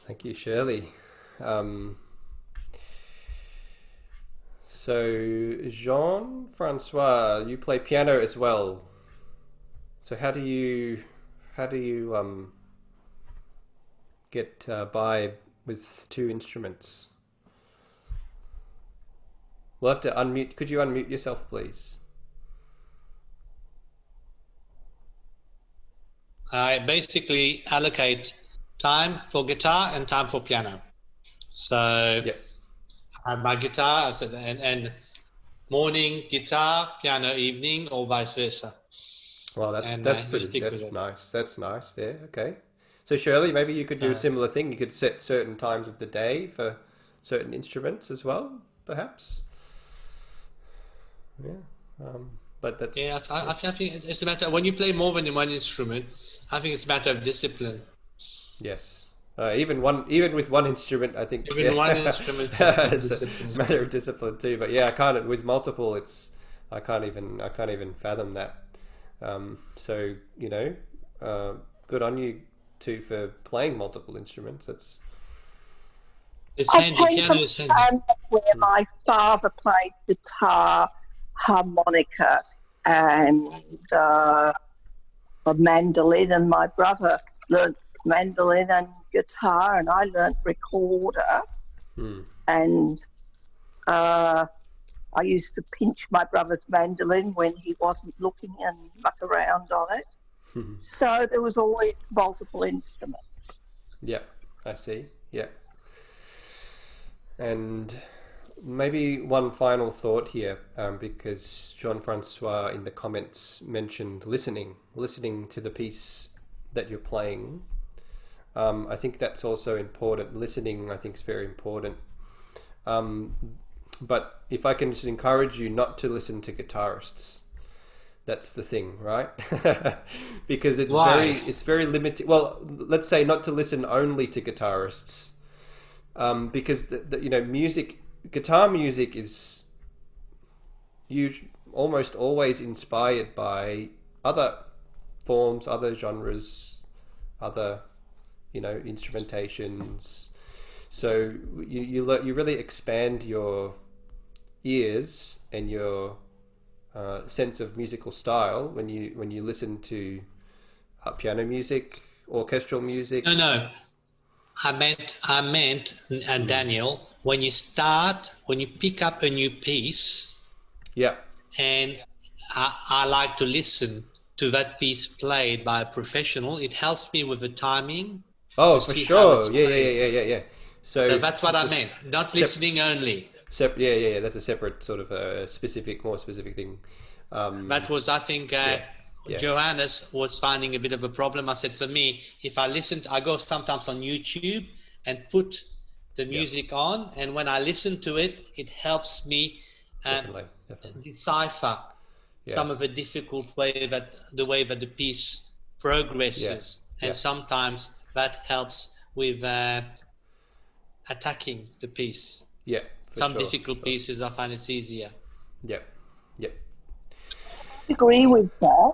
Thank you, Shirley. So Jean-Francois, you play piano as well. So how do you get by with two instruments? We'll have to unmute. Could you unmute yourself, please? I basically allocate time for guitar and time for piano. So yep. I have my guitar and morning guitar, piano evening, or vice versa. Well, that's nice. That's nice. Yeah. Okay. So Shirley, maybe you could do a similar thing. You could set certain times of the day for certain instruments as well, perhaps. Yeah. But that's I think it's a matter when you play more than one instrument. I think it's a matter of discipline. Yes. Even with one instrument, I think. One instrument. It's a matter of discipline too. But yeah, I can't. With multiple, I can't even fathom that. So good on you two for playing multiple instruments. I came from a family where my father played guitar, harmonica, and a mandolin, and my brother learnt mandolin and guitar, and I learnt recorder. And I used to pinch my brother's mandolin when he wasn't looking and muck around on it. So there was always multiple instruments. Yeah, I see. Yeah. And maybe one final thought here, because Jean-Francois in the comments mentioned listening to the piece that you're playing. I think that's also important. Listening, I think, is very important. But if I can just encourage you not to listen to guitarists, that's the thing, right? Because it's very limited. Well, let's say not to listen only to guitarists, because music guitar music is almost always inspired by other forms, other genres, other instrumentations. So you really expand your ears and your sense of musical style when you listen to piano music, orchestral music. No. I meant, and Daniel, when you pick up a new piece, Yeah. and I like to listen to that piece played by a professional. It helps me with the timing. Oh, to for see how sure. it's Yeah. played. So So that's what it's I meant. Not listening only. Yeah. That's a separate sort of more specific thing. That was, I think, Yeah. Joannes was finding a bit of a problem. I said, for me, if I go sometimes on YouTube and put the music on, and when I listen to it, it helps me Definitely. decipher some of the difficult way that the piece progresses, and sometimes that helps with attacking the piece. Yeah, for Some sure. difficult pieces, I find it's easier. Yep. I agree with that.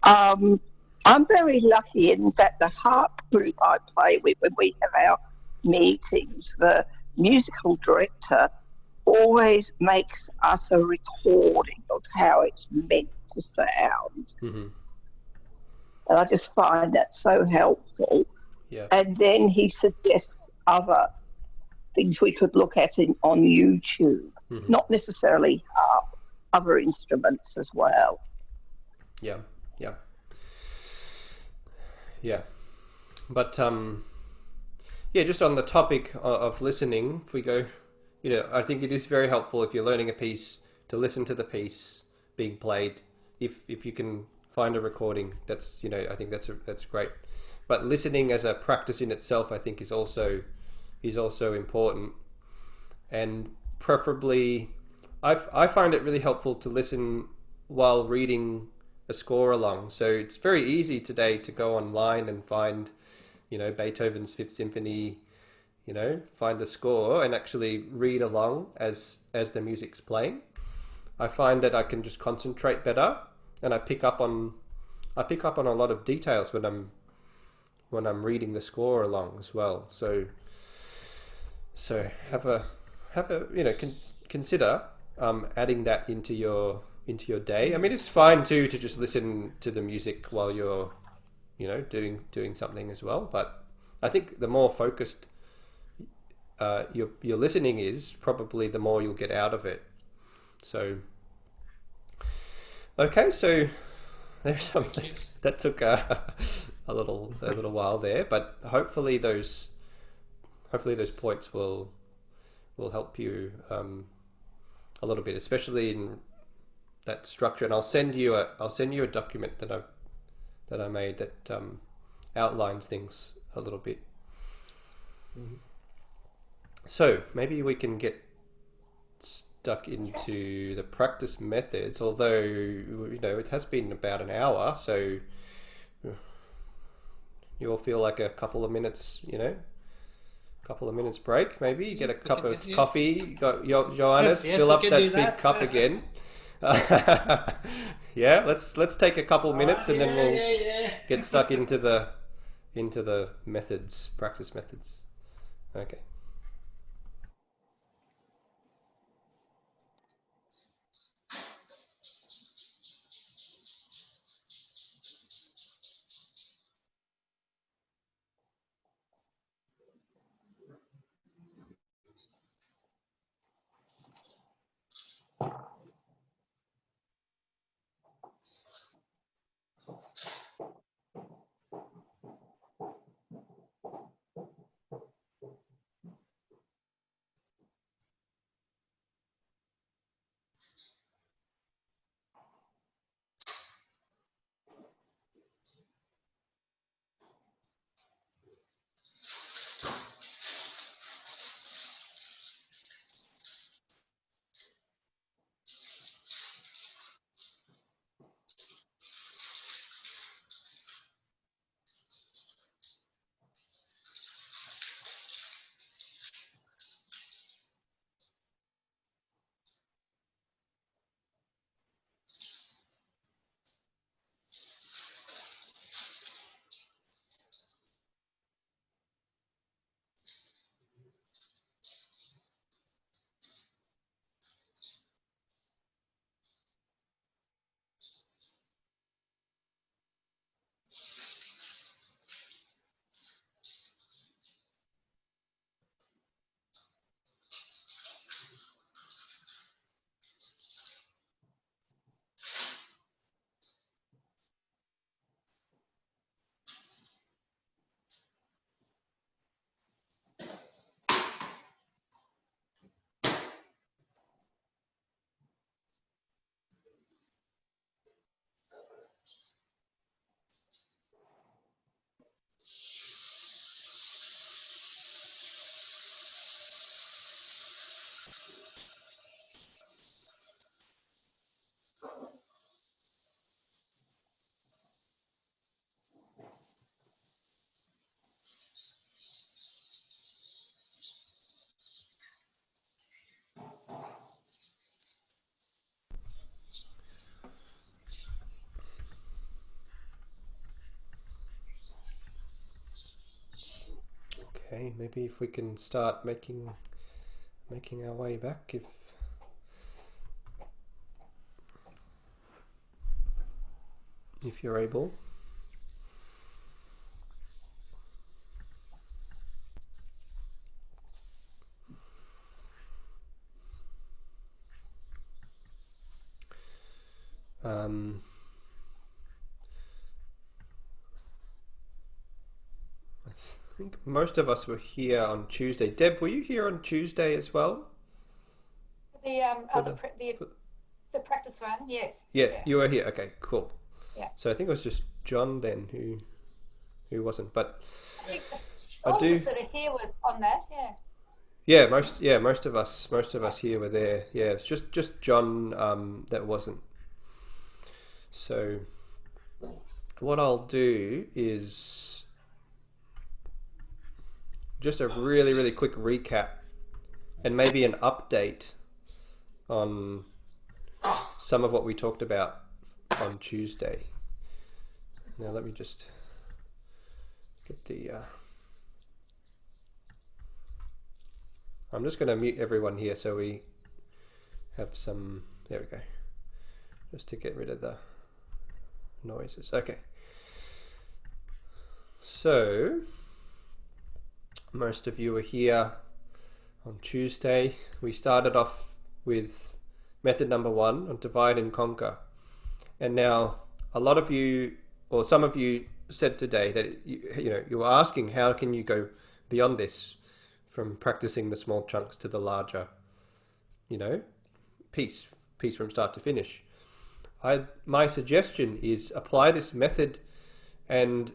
I'm very lucky in that the harp group I play with, when we have our meetings, the musical director always makes us a recording of how it's meant to sound. Mm-hmm. And I just find that so helpful. Yeah. And then he suggests other things we could look at on YouTube, not necessarily harp, other instruments as well. Yeah. But just on the topic of listening, if we go, I think it is very helpful if you're learning a piece to listen to the piece being played. If you can find a recording, that's I think that's great. But listening as a practice in itself, I think, is also important, and preferably, I find it really helpful to listen while reading a score along. So it's very easy today to go online and find, Beethoven's Fifth Symphony, find the score and actually read along as the music's playing. I find that I can just concentrate better, and I pick up on a lot of details when I'm reading the score along as well. So consider adding that into your day. I mean, it's fine too to just listen to the music while you're doing something as well. But I think the more focused your listening is, probably the more you'll get out of it. So okay, so there's something that took a little while there, but hopefully those points will help you a little bit, especially in that structure. And I'll send you a document that I made that outlines things a little bit. So maybe we can get stuck into the practice methods, although it has been about an hour, so you'll feel like a couple of minutes break, maybe. You get a cup of coffee. You got Joannes, Yes, fill we up can that do big that. cup again. Yeah, let's take a couple minutes, and then we'll get stuck into the practice methods. Okay. Okay, maybe if we can start making our way back, if you're able. I think most of us were here on Tuesday. Deb, were you here on Tuesday as well? The practice one, yes. Yeah, you were here. Okay, cool. Yeah. So I think it was just John then who wasn't, but I think all of us that are here were on that. Yeah. Most of us here were there. Yeah, it's just John that wasn't. So what I'll do is just a really quick recap and maybe an update on some of what we talked about on Tuesday. Now let me just get the I'm just going to mute everyone here so we have some, there we go, just to get rid of the noises. Okay, so most of you were here on Tuesday. We started off with method number 1 on divide and conquer, and now a lot of you, or some of you, said today that you were asking how can you go beyond this, from practicing the small chunks to the larger piece from start to finish. My suggestion is apply this method and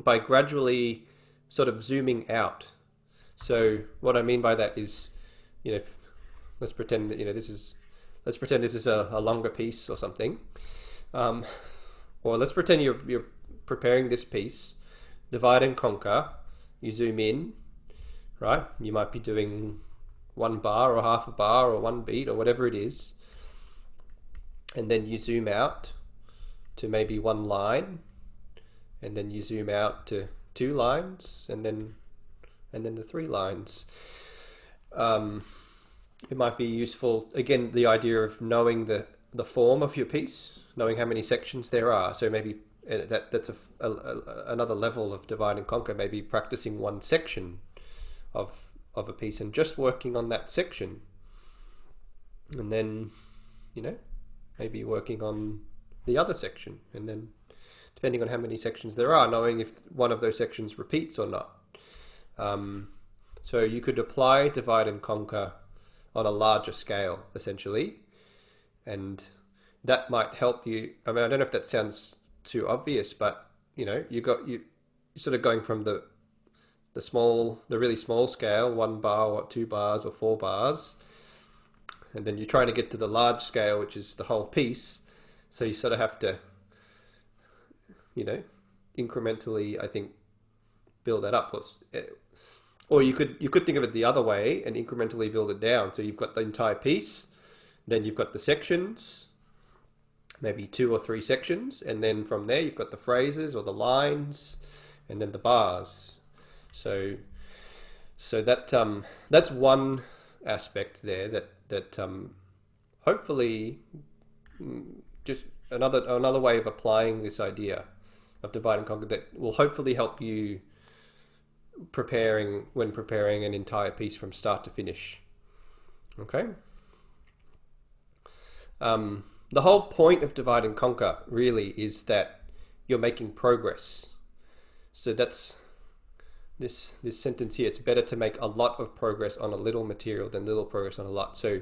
by gradually sort of zooming out. So what I mean by that is, let's pretend that this is a longer piece or something, or let's pretend you're preparing this piece, divide and conquer. You zoom in, right? You might be doing 1 bar or half a bar or 1 beat or whatever it is, and then you zoom out to maybe 1 line, and then you zoom out to 2 lines, and then the 3 lines. It might be useful, again, the idea of knowing the form of your piece, knowing how many sections there are. So maybe that's another level of divide and conquer, maybe practicing 1 section of a piece and just working on that section, and then maybe working on the other section, and then depending on how many sections there are, knowing if one of those sections repeats or not. So you could apply divide and conquer on a larger scale, essentially, and that might help you. I mean, I don't know if that sounds too obvious, but you're sort of going from the really small scale, 1 bar or 2 bars or 4 bars, and then you're trying to get to the large scale, which is the whole piece. So you sort of have to incrementally, I think, build that up. Or you could think of it the other way and incrementally build it down. So you've got the entire piece, then you've got the sections, maybe 2 or 3 sections, and then from there you've got the phrases or the lines, and then the bars. So that's one aspect there that hopefully, just another way of applying this idea of divide and conquer that will hopefully help you when preparing an entire piece from start to finish. Okay. The whole point of divide and conquer really is that you're making progress. So that's this sentence here. It's better to make a lot of progress on a little material than little progress on a lot. So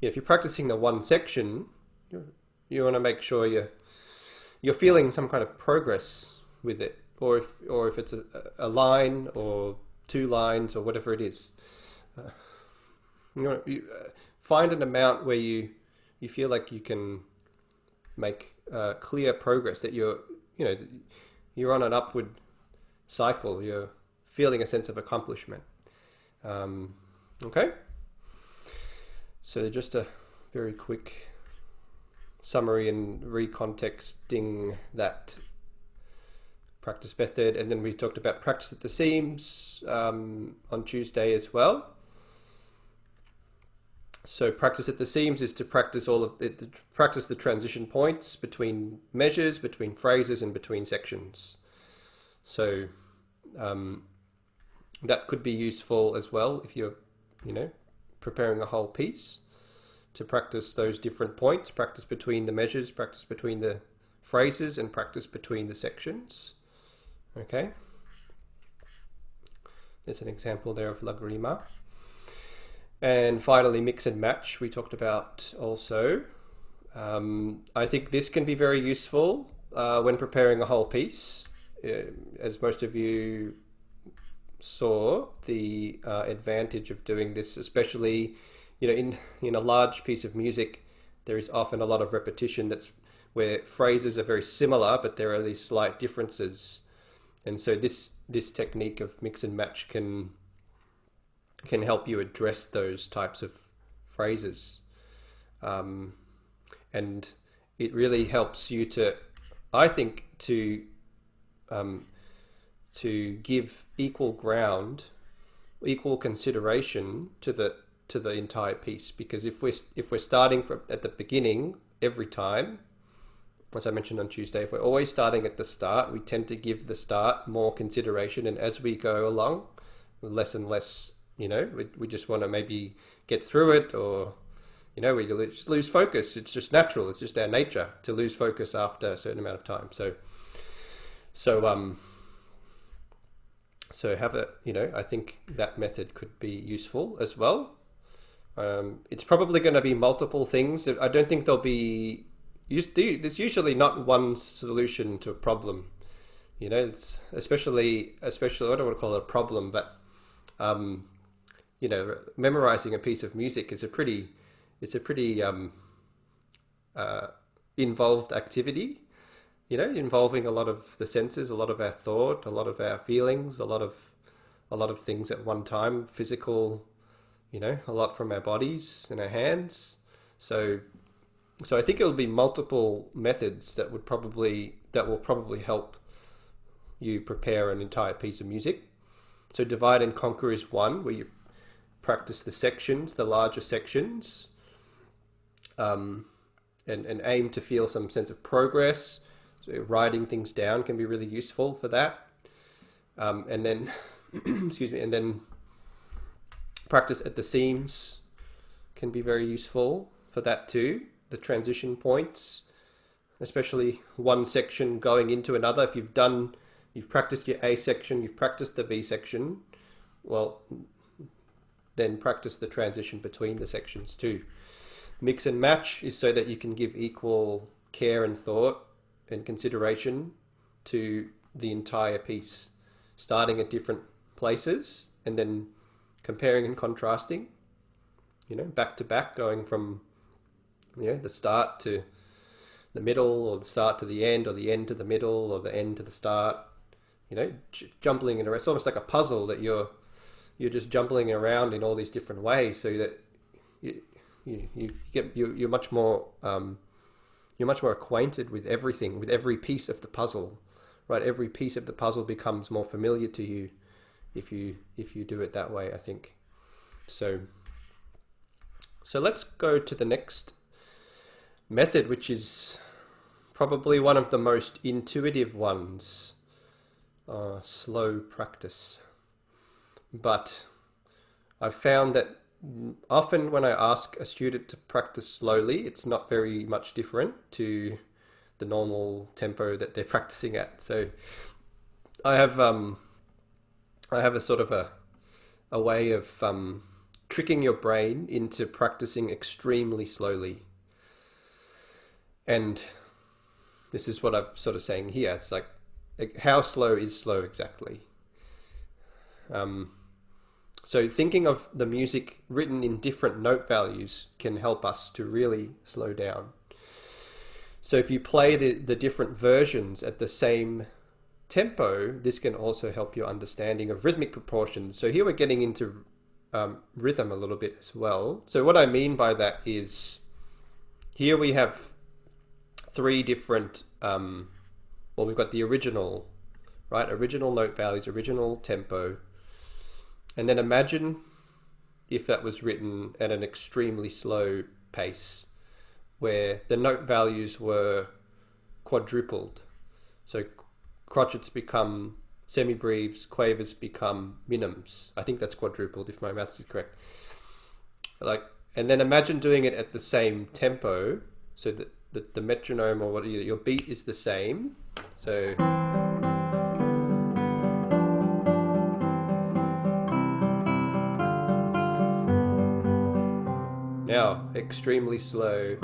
if you're practicing the 1 section, you want to make sure you're feeling some kind of progress with it, or if it's a line or 2 lines or whatever it is. You find an amount where you feel like you can make clear progress, that you're on an upward cycle, you're feeling a sense of accomplishment. Okay, so just a very quick summary and recontexting that practice method. And then we talked about practice at the seams on Tuesday as well. So practice at the seams is to practice practice the transition points between measures, between phrases, and between sections. So that could be useful as well if you're, preparing a whole piece, to practice those different points, practice between the measures, practice between the phrases, and practice between the sections. Okay. There's an example there of Lagrima. And finally, mix and match, we talked about also. I think this can be very useful when preparing a whole piece. As most of you saw, the advantage of doing this, especially in a large piece of music, there is often a lot of repetition where phrases are very similar, but there are these slight differences. And so this technique of mix and match can help you address those types of phrases. And it really helps you I think, to give equal ground, equal consideration to the entire piece. Because if we're starting at the beginning every time, as I mentioned on Tuesday, if we're always starting at the start, we tend to give the start more consideration, and as we go along, less and less, we just want to maybe get through it, or we lose focus. It's just natural. It's just our nature to lose focus after a certain amount of time. So have I think that method could be useful as well. It's probably going to be multiple things. I don't think there'll be. There's usually not one solution to a problem. It's especially I don't want to call it a problem, but memorizing a piece of music is a pretty involved activity. Involving a lot of the senses, a lot of our thought, a lot of our feelings, a lot of things at one time, physical, a lot from our bodies and our hands. So I think it'll be multiple methods that will probably help you prepare an entire piece of music. So divide and conquer is one, where you practice the sections, the larger sections, and aim to feel some sense of progress. So writing things down can be really useful for that. And then, and then practice at the seams can be very useful for that too. The transition points, especially one section going into another. If you've practiced your A section, you've practiced the B section, well, then practice the transition between the sections too. Mix and match is so that you can give equal care and thought and consideration to the entire piece, starting at different places and then comparing and contrasting, back to back, going from the start to the middle, or the start to the end, or the end to the middle, or the end to the start. Jumbling in around. It's almost like a puzzle that you're just jumbling around in all these different ways, so that you're much more acquainted with everything, with every piece of the puzzle, right? Every piece of the puzzle becomes more familiar to you if you do it that way, I think. So let's go to the next method, which is probably one of the most intuitive ones, slow practice. But I've found that often when I ask a student to practice slowly, it's not very much different to the normal tempo that they're practicing at. So I have a sort of a way of tricking your brain into practicing extremely slowly. And this is what I'm sort of saying here. It's like how slow is slow exactly? So thinking of the music written in different note values can help us to really slow down. So if you play the different versions at the same tempo, this can also help your understanding of rhythmic proportions. So here we're getting into rhythm a little bit as well. So what I mean by that is, here we have three different, we've got the original right? Original note values, original tempo. And then imagine if that was written at an extremely slow pace, where the note values were quadrupled. So crotchets become semibreves, quavers become minims. I think that's quadrupled if my maths is correct. And then imagine doing it at the same tempo, so that the metronome or what your beat is the same. So now extremely slow.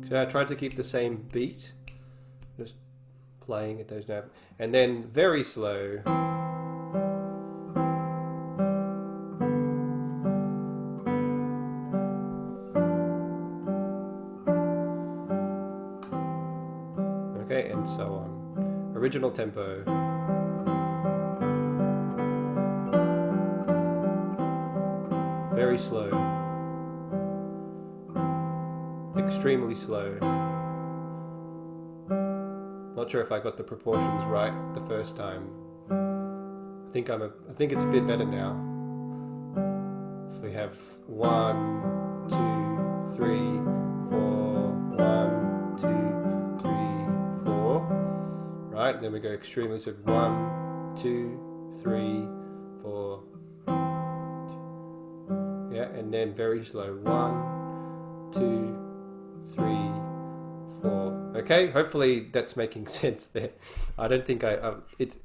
So I tried to keep the same beat, just playing at those notes, and then very slow. Okay, and so on. Original tempo. Very slow. Extremely slow. Not sure if I got the proportions right the first time. I think it's a bit better now. So we have 1, 2, 3, 4, 1, 2, 3, 4. Right, then we go extremely slow. 1, 2, 3, 4. Yeah, and then very slow. 1, 2, 3, 4. Okay, hopefully that's making sense there. I don't think it's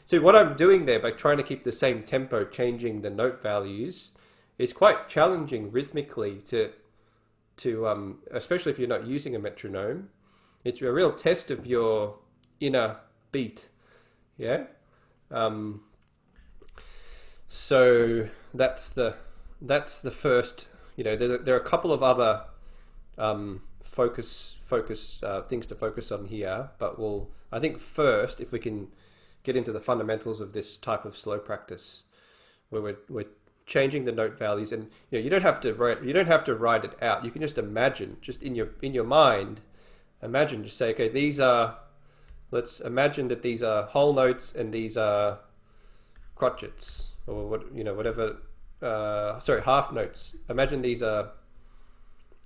so what I'm doing there by trying to keep the same tempo, changing the note values, is quite challenging rhythmically to especially if you're not using a metronome. It's a real test of your inner beat. Yeah. So that's the first. There are a couple of other focus things to focus on here, but I think first, if we can get into the fundamentals of this type of slow practice, where we're changing the note values, and you don't have to write it out. You can just imagine, just in your mind, imagine. Just say, okay, let's imagine that these are whole notes and these are crotchets, or whatever. Half notes. Imagine these are.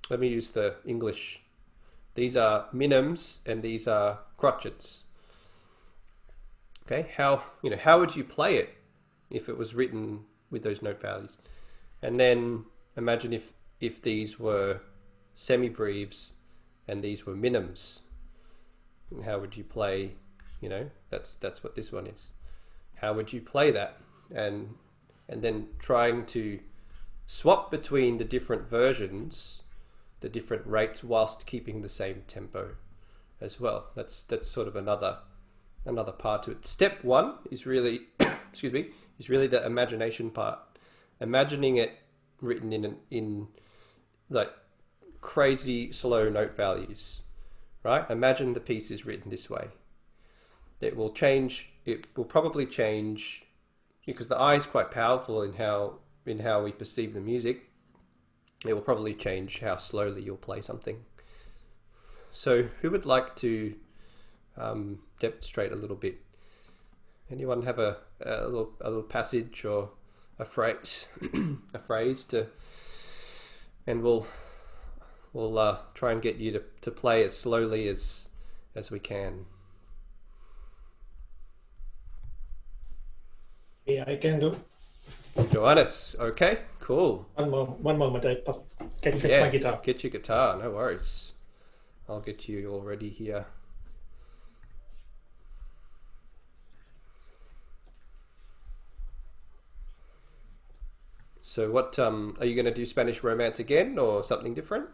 Let me use the English. These are minims and these are crotchets. Okay, how would you play it if it was written with those note values? And then imagine if these were semibreves and these were minims. How would you play? That's what this one is. How would you play that? And then trying to swap between the different versions, the different rates, whilst keeping the same tempo as well. That's sort of another part to it. Step one is really is really the imagination part. Imagining it written in like crazy slow note values, right? Imagine the piece is written this way. It will change. It will probably change because the eye is quite powerful in how we perceive the music. It will probably change how slowly you'll play something. So who would like to demonstrate a little bit? Anyone have a little passage or a phrase to, and we'll try and get you to play as slowly as we can. Yeah, I can do. Joannes, okay, cool. One moment, I can fetch my guitar. Get your guitar, no worries. I'll get you all ready here. So what, are you going to do Spanish Romance again or something different?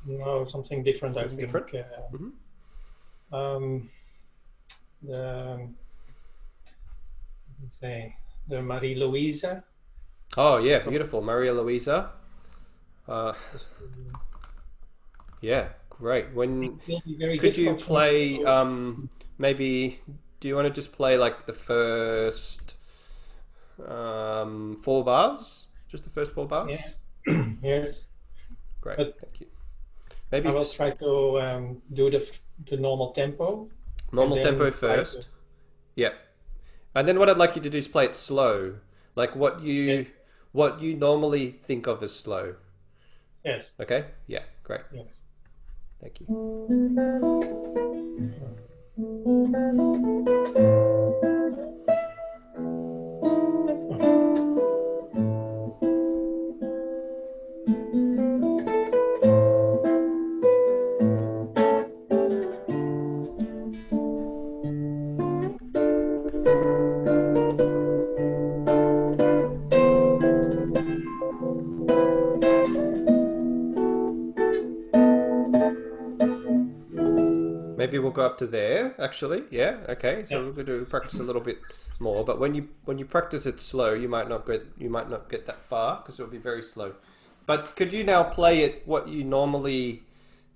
No, something different, I Something think. different? The, let's say, the Marie Louisa. Oh yeah, beautiful, Maria Luisa. Just, Yeah, great. I When think it will be very could you difficult for me play? Maybe do you want to just play like the first 4 bars? Just the first 4 bars? Yeah. Yes, Great, but thank you. Maybe I will try to do the normal tempo. normal and tempo then try to- first. Yeah. And then what I'd like you to do is play it slow, like what Yes. you normally think of as slow. Yes, Okay? Yeah, great. yes. Thank you. Maybe we'll go up to there, actually. Yeah, okay. So Yeah. we're going to practice a little bit more. But when you practice it slow, you might not get that far because it'll be very slow. But could you now play it what you normally,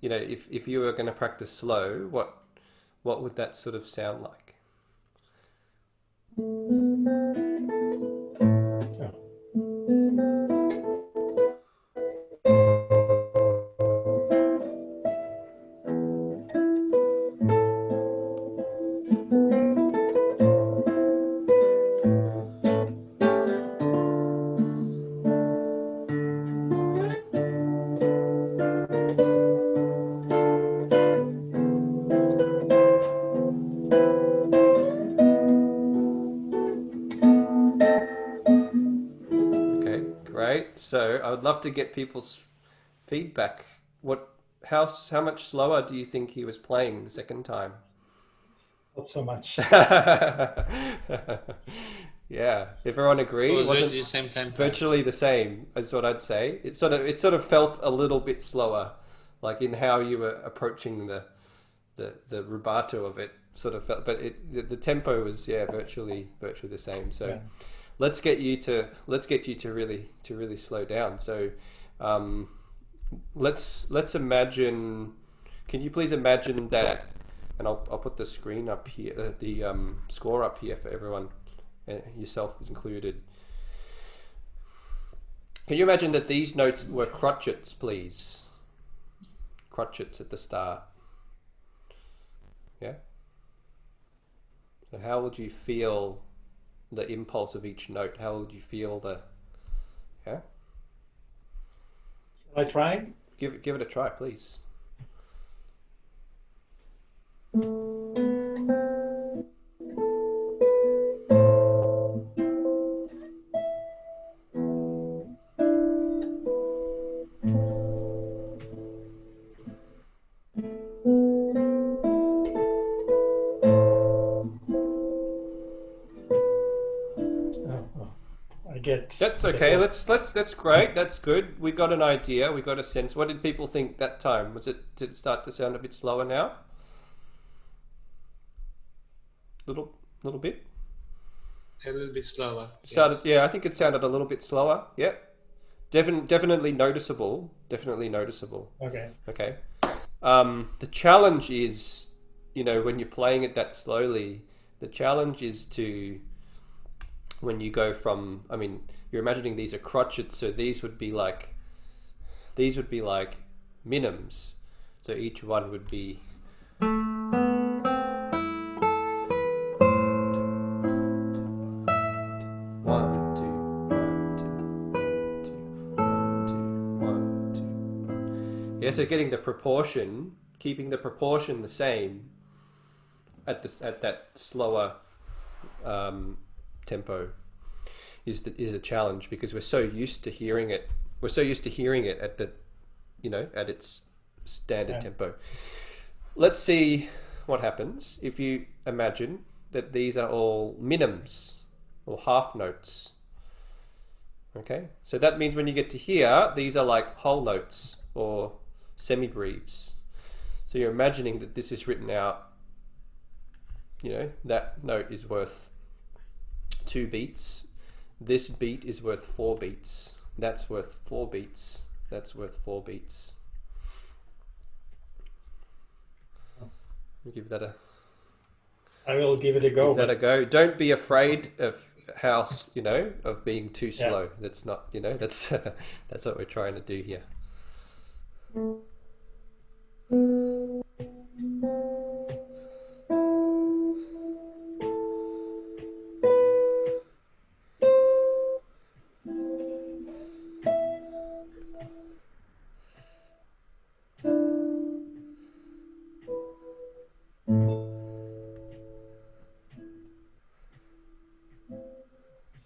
if you were going to practice slow, what would that sort of sound like? Okay, great. So I would love to get people's feedback. How much slower do you think he was playing the second time? Not so much. Yeah, everyone It agree? was It wasn't virtually the same tempo. virtually the same, is what I'd say. It sort of felt a little bit slower, like in how you were approaching the rubato of it. Sort of felt, but the tempo was virtually the same. So Yeah. let's get you to really slow down. So let's imagine. Can you please imagine that? And I'll put the screen up here, the score up here for everyone, yourself included. Can you imagine that these notes were crotchets, please? Crotchets at the start. Yeah? So how would you feel the impulse of each note? How would you feel yeah? Shall I try? Give it a try, please. I get. That's I get okay. lost. That's great. That's good. We got an idea. We got a sense. What did people think that time? Did it start to sound a bit slower now? Little bit. A little bit slower. Started. Yes. Yeah, I think it sounded a little bit slower. Yeah. Definitely noticeable. Definitely noticeable. Okay. Okay. The challenge is, when you're playing it that slowly, the challenge is when you go from, you're imagining these are crotchets, so these would be like minims. So each one would be one, two, one, two, one, two, one, two. Yeah, so getting the proportion, keeping the proportion the same at that slower tempo is a challenge, because we're so used to hearing it. We're so used to hearing it at at its standard tempo. Let's see what happens if you imagine that these are all minims or half notes. Okay, so that means when you get to here, these are like whole notes or semibreves. So you're imagining that this is written out, you know, that note is worth 2 beats. This beat is worth 4 beats. That's worth 4 beats. That's worth 4 beats. We'll give that a... I will give it a go. Give that a go. Don't be afraid of how, you know, of being too slow. That's not, you know, that's that's what we're trying to do here.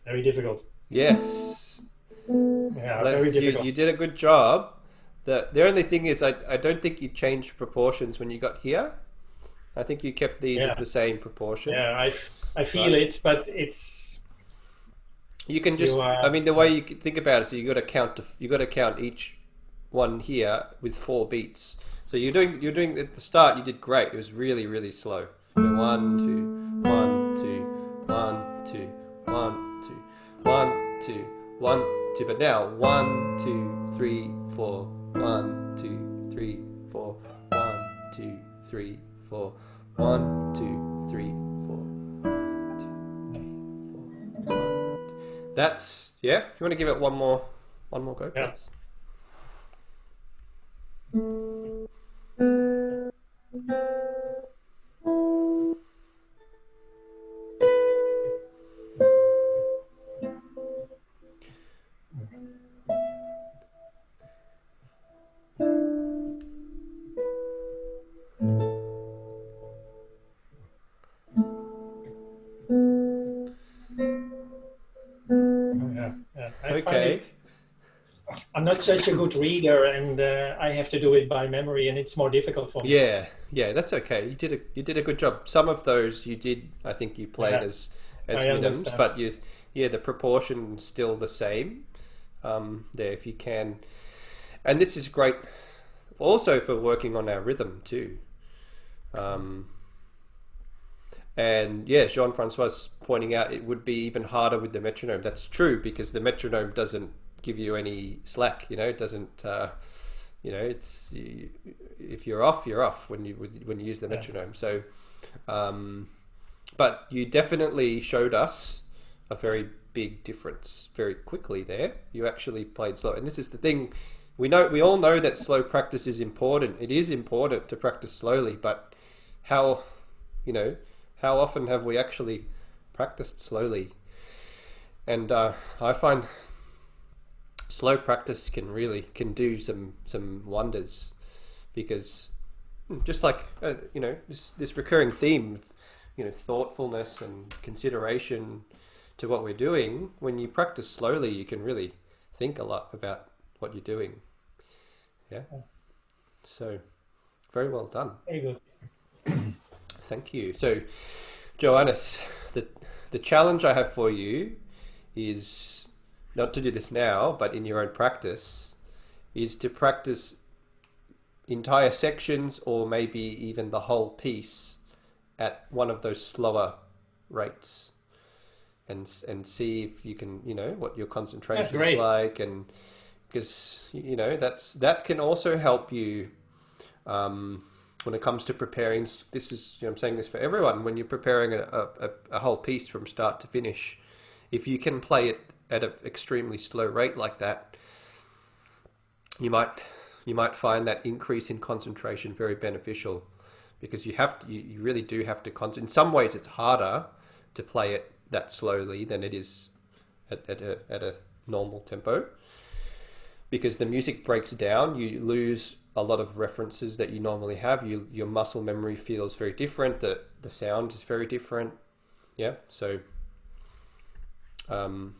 Very difficult. Yes. Yeah, very difficult. You did a good job. The only thing is I don't think you changed proportions when you got here. I think you kept these at the same proportion. Yeah, I feel it, but it's... You can just, I mean, the way you could think about it, so you got to count each one here with 4 beats. So you're doing at the start, you did great. It was really, really slow. 1, 2, 1, 2, 1, 2, 1, 2, 1, 2, 1, 2. But now 1, 2, 3, 4, 1, 2, 3, 4, 1, 2, 3, 4, 1, 2, 3, 4, 1, 2, 3, 4, 1, 2. That's, yeah. If you want to give it one more go, please. Okay. I'm not such a good reader, and I have to do it by memory, and it's more difficult for me. Yeah, that's okay. You did a good job. Some of those you did, I think you played as minims, but the proportion's still the same. There, if you can, and this is great, also for working on our rhythm too. And yeah, Jean-Francois pointing out it would be even harder with the metronome. That's true, because the metronome doesn't give you any slack. You know, it doesn't. You know, it's if you're off, you're off when you use the metronome. So, but you definitely showed us a very big difference very quickly there. You actually played slow, and this is the thing. We all know that slow practice is important. It is important to practice slowly, but how often have we actually practiced slowly? And I find slow practice can do some wonders, because just like this recurring theme of thoughtfulness and consideration to what we're doing. When you practice slowly, you can really think a lot about what you're doing. Yeah. So very well done. Very good. Thank you. So, Joannes, the challenge I have for you is not to do this now, but in your own practice, is to practice entire sections or maybe even the whole piece at one of those slower rates, and see if you can, what your concentration is like, and because that can also help you when it comes to preparing. This is, I'm saying this for everyone, when you're preparing a whole piece from start to finish, if you can play it at an extremely slow rate like that, you might find that increase in concentration very beneficial, because you really do have to concentrate. In some ways it's harder to play it that slowly than it is at a normal tempo, because the music breaks down. You lose a lot of references that you normally have. Your muscle memory feels very different. The sound is very different. Yeah. So, and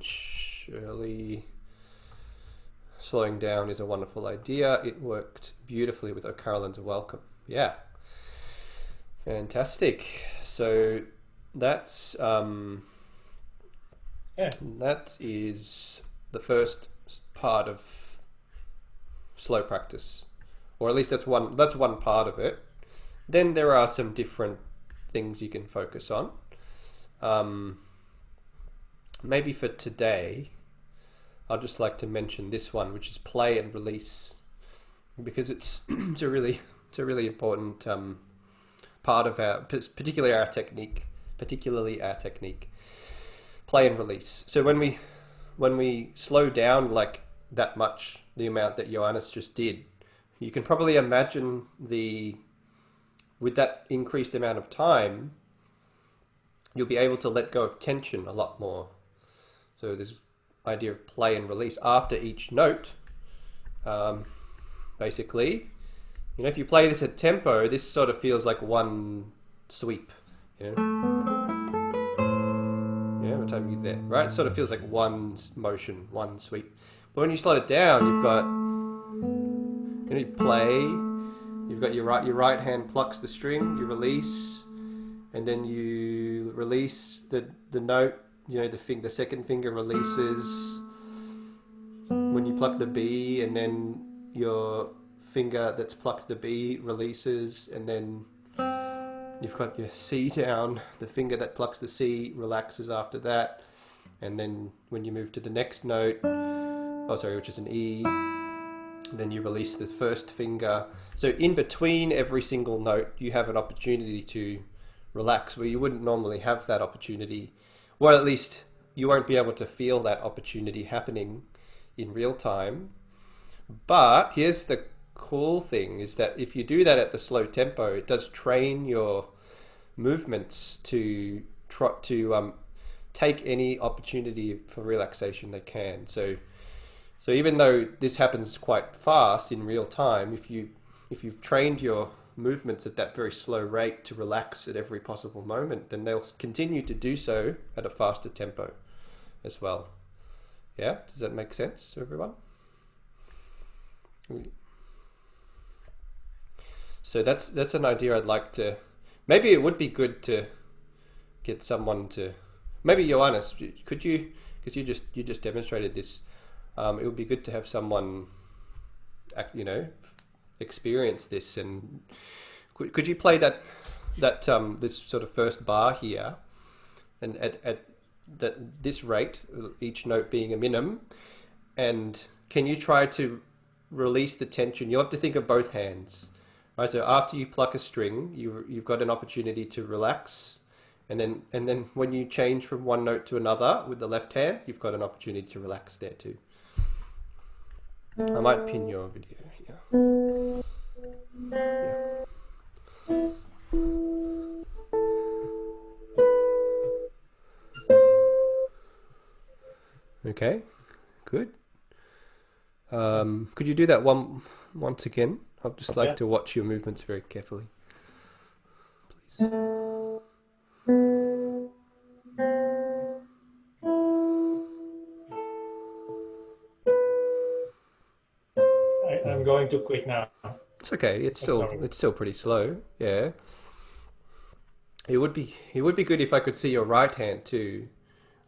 Shirley, slowing down is a wonderful idea. It worked beautifully with Caroline's welcome. Yeah. Fantastic. So that's that is the first part of slow practice, or at least that's one part of it. Then there are some different things you can focus on. Maybe for today, I'd just like to mention this one, which is play and release, because it's it's a really important part of particularly our technique. Play and release. So when we slow down like that much, the amount that Joannes just did, you can probably imagine with that increased amount of time, you'll be able to let go of tension a lot more. So this idea of play and release after each note, basically, if you play this at tempo, this sort of feels like one sweep. What time are you there? Right? It sort of feels like one motion, one sweep. But when you slow it down, you've got, you play, you've got your right hand plucks the string, you release, and then you release the note, the second finger releases when you pluck the B, and then your finger that's plucked the B releases, and then you've got your C down, the finger that plucks the C relaxes after that, and then when you move to the next note, which is an E, then you release the first finger. So in between every single note, you have an opportunity to relax where you wouldn't normally have that opportunity. Well, at least you won't be able to feel that opportunity happening in real time. But here's the cool thing, is that if you do that at the slow tempo, it does train your movements to take any opportunity for relaxation they can. So even though this happens quite fast in real time, if you've trained your movements at that very slow rate to relax at every possible moment, then they'll continue to do so at a faster tempo as well. Yeah, does that make sense to everyone? So that's an idea I'd like to, maybe it would be good to get someone to, maybe Joannes, could you, because you just demonstrated this, it would be good to have someone, experience this. And could you play that this sort of first bar here, and at this rate, each note being a minimum, and can you try to release the tension? You'll have to think of both hands, right? So after you pluck a string, you've got an opportunity to relax, and then when you change from one note to another with the left hand, you've got an opportunity to relax there too. I might pin your video here. Yeah. Okay, good. Could you do that once again? I'd just like to watch your movements very carefully, please. I'm going to quit now. It's okay. It's still pretty slow. Yeah. It would be good if I could see your right hand too.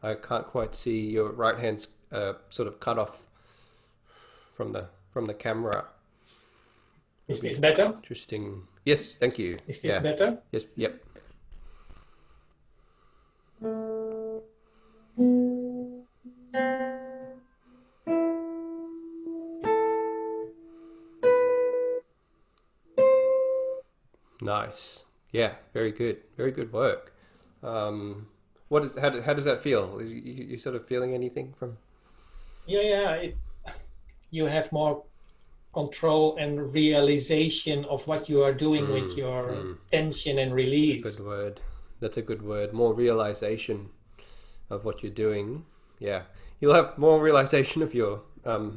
I can't quite see your right hand's sort of cut off from the camera. Is this better? Interesting. Yes, thank you. Is this better? Yes. Yep. Nice. Yeah, very good. Very good work. How does that feel? You sort of feeling anything from? Yeah. You have more control and realization of what you are doing with your tension and release. Good word. That's a good word. More realization of what you're doing. Yeah, you'll have more realization of your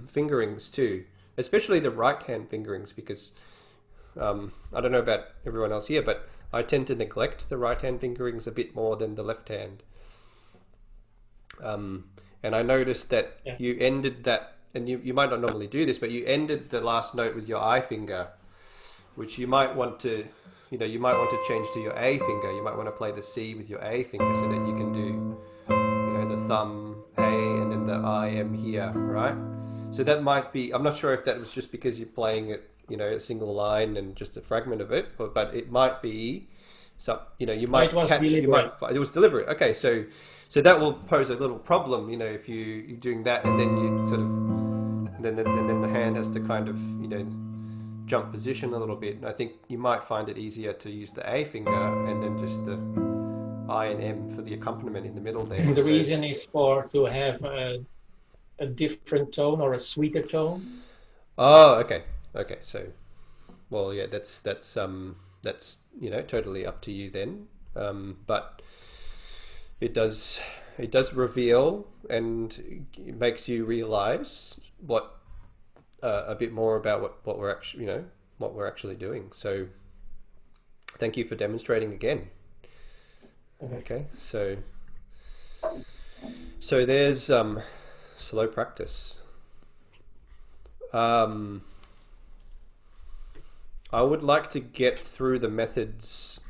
fingerings too, especially the right hand fingerings, because I don't know about everyone else here, but I tend to neglect the right hand fingerings a bit more than the left hand. And I noticed that you ended that, and you might not normally do this, but you ended the last note with your I finger, which you might want to, change to your A finger. You might want to play the C with your A finger so that you can do, the thumb A and then the I am here, right? So that might be, I'm not sure if that was just because you're playing it, a single line and just a fragment of it, but it might be some, you might it was catch, deliberate. it was deliberate. Okay, so that will pose a little problem, if you're doing that and then you sort of, then the hand has to kind of, jump position a little bit. And I think you might find it easier to use the A finger and then just the I and M for the accompaniment in the middle there. The reason is to have a different tone or a sweeter tone. Oh, okay. So, well, yeah, that's totally up to you then. But it does reveal and it makes you realize what a bit more about what we're actually doing. So, thank you for demonstrating again. Okay, so there's slow practice. I would like to get through the methods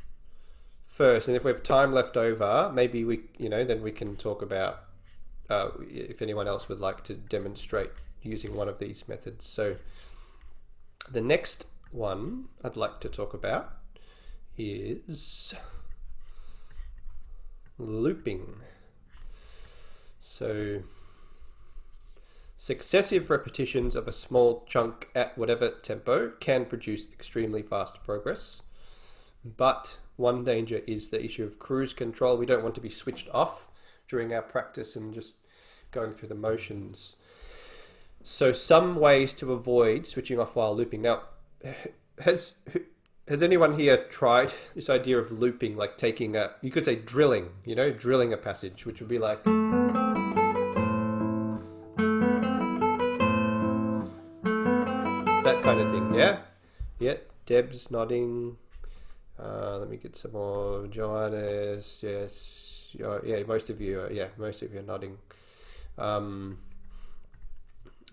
first, and if we have time left over, maybe then we can talk about if anyone else would like to demonstrate using one of these methods. So the next one I'd like to talk about is looping. So successive repetitions of a small chunk at whatever tempo can produce extremely fast progress, but one danger is the issue of cruise control. We don't want to be switched off during our practice and just going through the motions. So some ways to avoid switching off while looping. Now, has anyone here tried this idea of looping, like taking you could say drilling, drilling a passage, which would be like... that kind of thing, yeah. Deb's nodding. Let me get some more. Joannes, yes, yeah. Most of you are nodding.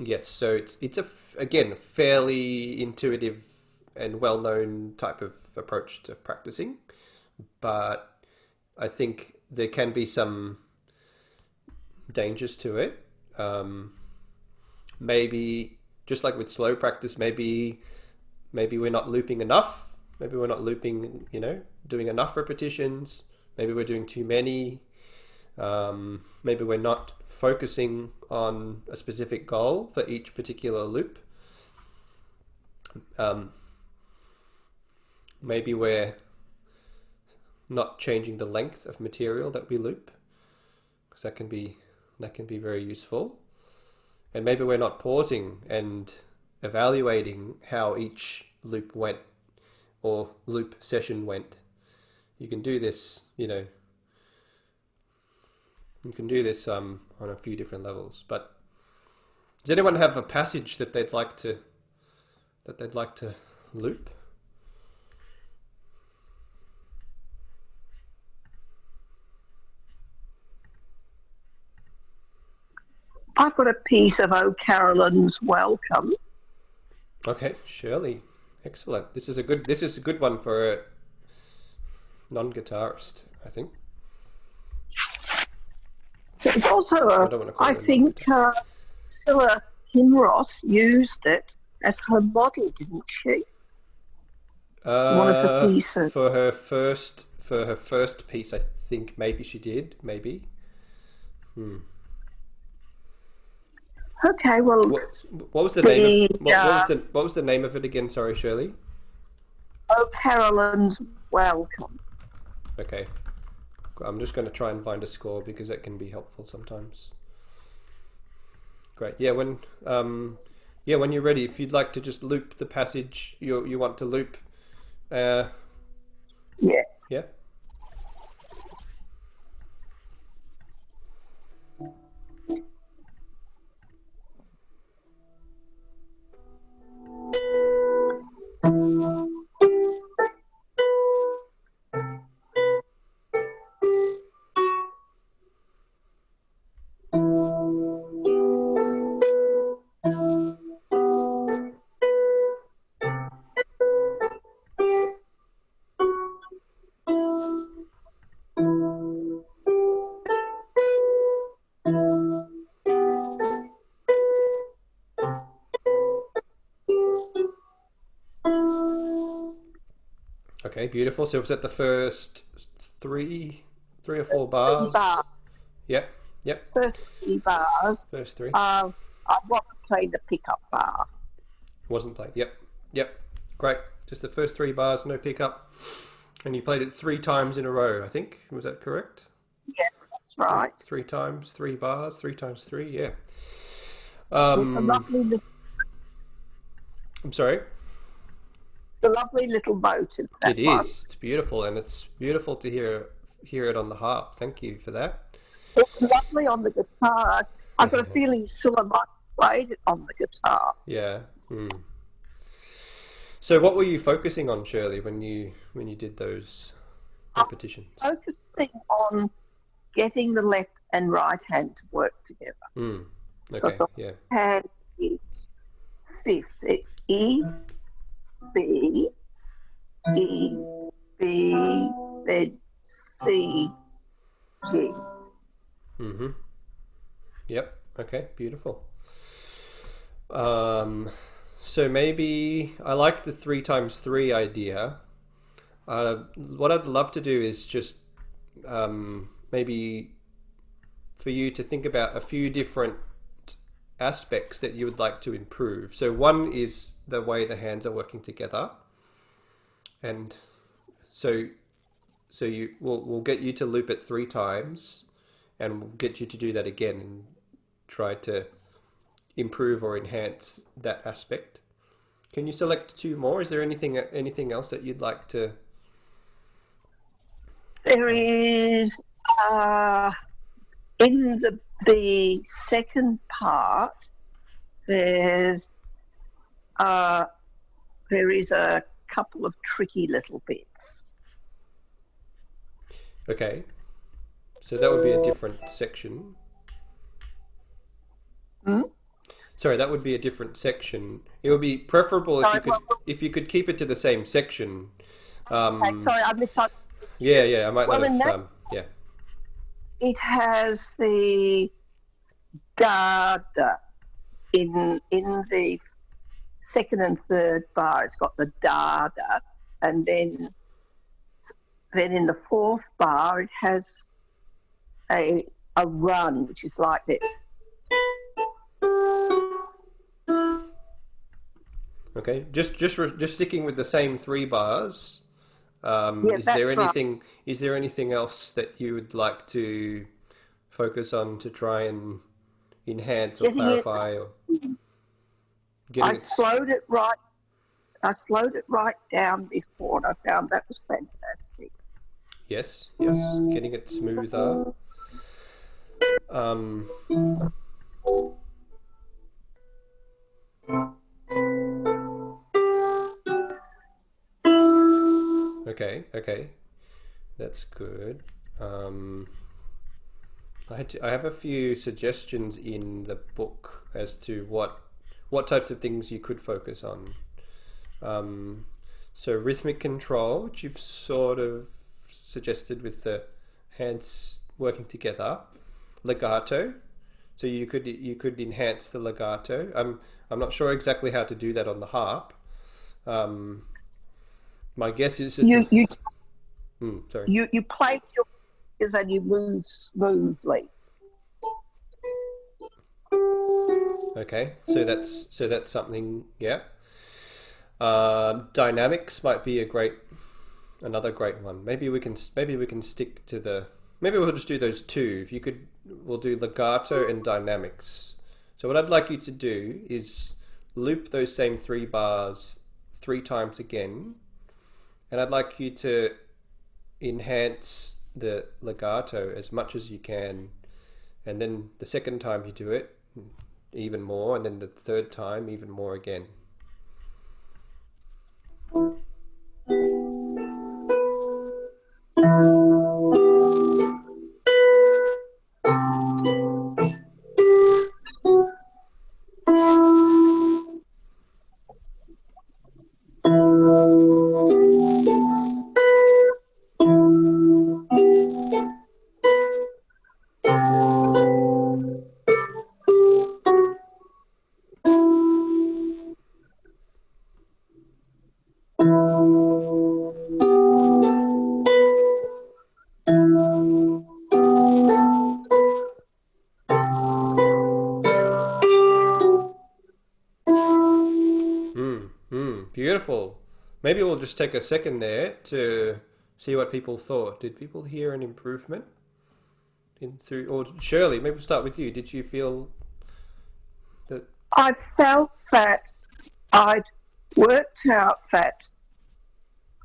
Yes, so it's again fairly intuitive and well-known type of approach to practicing, but I think there can be some dangers to it. Maybe just like with slow practice, maybe we're not looping enough. Maybe we're not looping, doing enough repetitions. Maybe we're doing too many. Maybe we're not focusing on a specific goal for each particular loop. Maybe we're not changing the length of material that we loop, because that can be very useful. And maybe we're not pausing and evaluating how each loop went or loop session went. You can do this, on a few different levels. But does anyone have a passage that they'd like to loop? I've got a piece of O Carolyn's Welcome. Okay, Shirley, excellent. This is a good one for a non-guitarist, I think. It's also, I think Scylla Kinross used it as her model, didn't she? One of the pieces. For her first piece, I think maybe she did. Maybe. Okay, well, what was the name? What was the name of it again? Sorry, Shirley. O Carolyn's Welcome. Okay, I'm just going to try and find a score because that can be helpful sometimes. Great. Yeah, when you're ready, if you'd like to just loop the passage you want to loop. Yeah. Yeah. Okay, beautiful. So was that the first three or four bars? Bar, Yep, yep. first 3 bars. First three. I wasn't playing the pickup bar. Wasn't played. Yep, yep. Great. Just the first 3 bars, no pickup. And you played it 3 times in a row, I think. Was that correct? Yes, that's right. 3 times, 3 bars, 3 times 3, yeah. It's a lovely, I'm sorry? it's a lovely little boat. That It one. is. It's beautiful, and it's beautiful to hear it on the harp. Thank you for that. It's lovely on the guitar. I've got a feeling Scylla might have played it on the guitar. Yeah. So what were you focusing on, Shirley, when you did those repetitions? Focusing on getting the left and right hand to work together. Okay, Because yeah. hand is fifth. It's E, B, E, B, then C, G. Yep. Okay, beautiful. So maybe I like the 3 times 3 idea. What I'd love to do is just maybe for you to think about a few different aspects that you would like to improve. So one is the way the hands are working together, and so we'll get you to loop it 3 times, and we'll get you to do that again and try to improve or enhance that aspect. Can you select 2 more? Is there anything else that you'd like to? There is in the second part. There is a couple of tricky little bits. Okay, so that would be a different section. Sorry, that would be a different section. It would be preferable if you could keep it to the same section. Okay, sorry, I missed out. Yeah, I might Well, not in have. Yeah. It has the da da in the second and third bar. It's got the da da, and then in the fourth bar it has a run, which is like this. Okay, just sticking with the same 3 bars. Is there that's right. Is there anything else that you would like to focus on to try and enhance or clarify? I slowed it right down before, and I found that was fantastic. Yes, getting it smoother. Okay, that's good. I have a few suggestions in the book as to what types of things you could focus on. So rhythmic control, which you've sort of suggested with the hands working together. Legato, so you could enhance the legato. I'm not sure exactly how to do that on the harp. My guess is you place your fingers and you move smoothly. Okay, so that's something. Yeah. Dynamics might be another great one. Maybe we can stick to the. Maybe we'll just do those 2. If you could, we'll do legato and dynamics. So what I'd like you to do is loop those same 3 bars 3 times again, and I'd like you to enhance the legato as much as you can, and then the second time you do it even more, and then the third time even more again. Beautiful. Maybe we'll just take a second there to see what people thought. Did people hear an improvement or Shirley, maybe we'll start with you. Did you feel that? I felt that I'd worked out that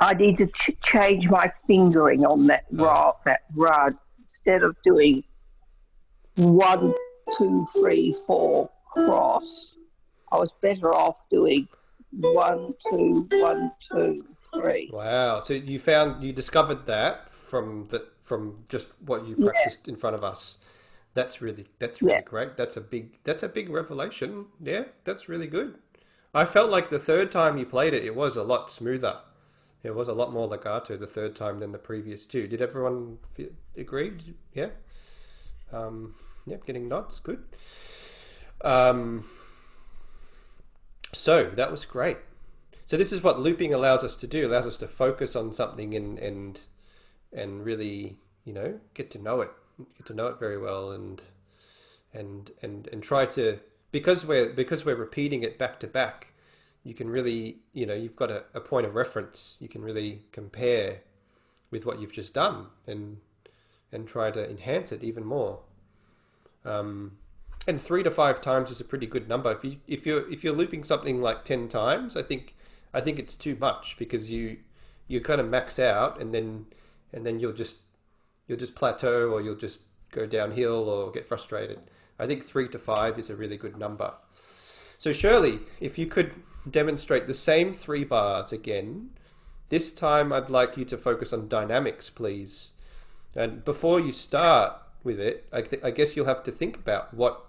I needed to change my fingering on that rug. Instead of doing 1, 2, 3, 4 cross, I was better off doing 1, 2, 1, 2, 3. Wow! So you discovered that from just what you practiced in front of us. That's really great. That's a big revelation. Yeah, that's really good. I felt like the third time you played it, it was a lot smoother. It was a lot more legato the third time than the previous two. Did everyone agree? Yeah. Getting nods. Good. So that was great. So this is what looping allows us to do. It allows us to focus on something and really, get to know it very well and try to, because we're repeating it back to back, you can really, you've got a point of reference. You can really compare with what you've just done and try to enhance it even more. And 3 to 5 times is a pretty good number. If you're looping something like 10 times, I think it's too much, because you kind of max out and then you'll just plateau, or you'll just go downhill or get frustrated. I think 3 to 5 is a really good number. So Shirley, if you could demonstrate the same 3 bars again, this time I'd like you to focus on dynamics, please. And before you start with it, I guess you'll have to think about what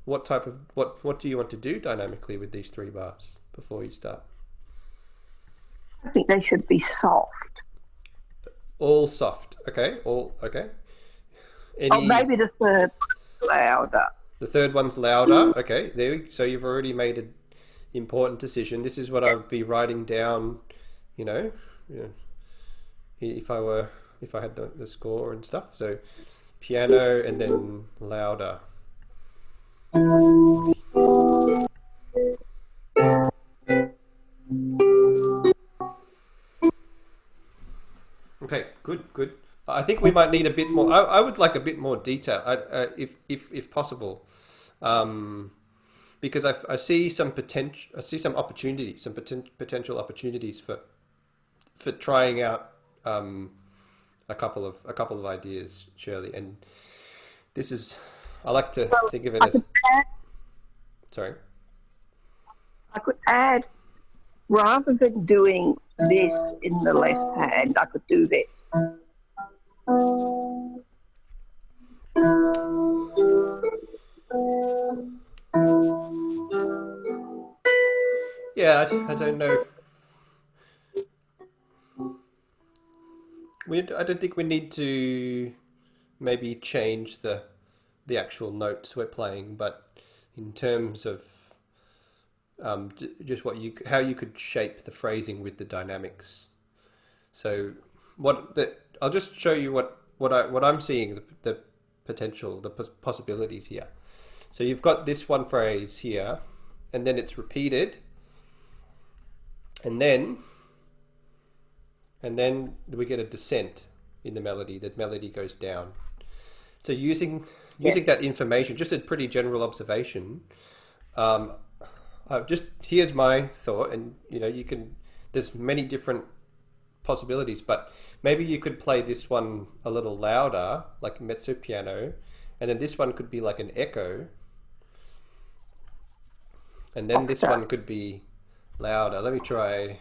do you want to do dynamically with these 3 bars before you start. I think they should be soft. All soft. Okay. All okay. Maybe the third louder. The third one's louder. Okay. So you've already made an important decision. This is what I would be writing down. If I had the score and stuff. So piano and then louder. Okay, good. I think we might need a bit more. I would like a bit more detail, if possible, because I see some potential. I see some opportunities, some potential opportunities for trying out a couple of ideas, Shirley. And this is, I like to think of it as. Sorry. I could add, rather than doing this in the left hand, I could do this. Yeah, I don't know. I don't think we need to maybe change the actual notes we're playing, but in terms of just how you could shape the phrasing with the dynamics. So I'll just show you what I'm seeing, the potential, the possibilities here. So you've got this one phrase here, and then it's repeated, and then we get a descent in the melody. The melody goes down. So using that information, just a pretty general observation. Here's my thought, and there's many different possibilities, but maybe you could play this one a little louder, like mezzo piano, and then this one could be like an echo, and then this one could be louder. Let me try.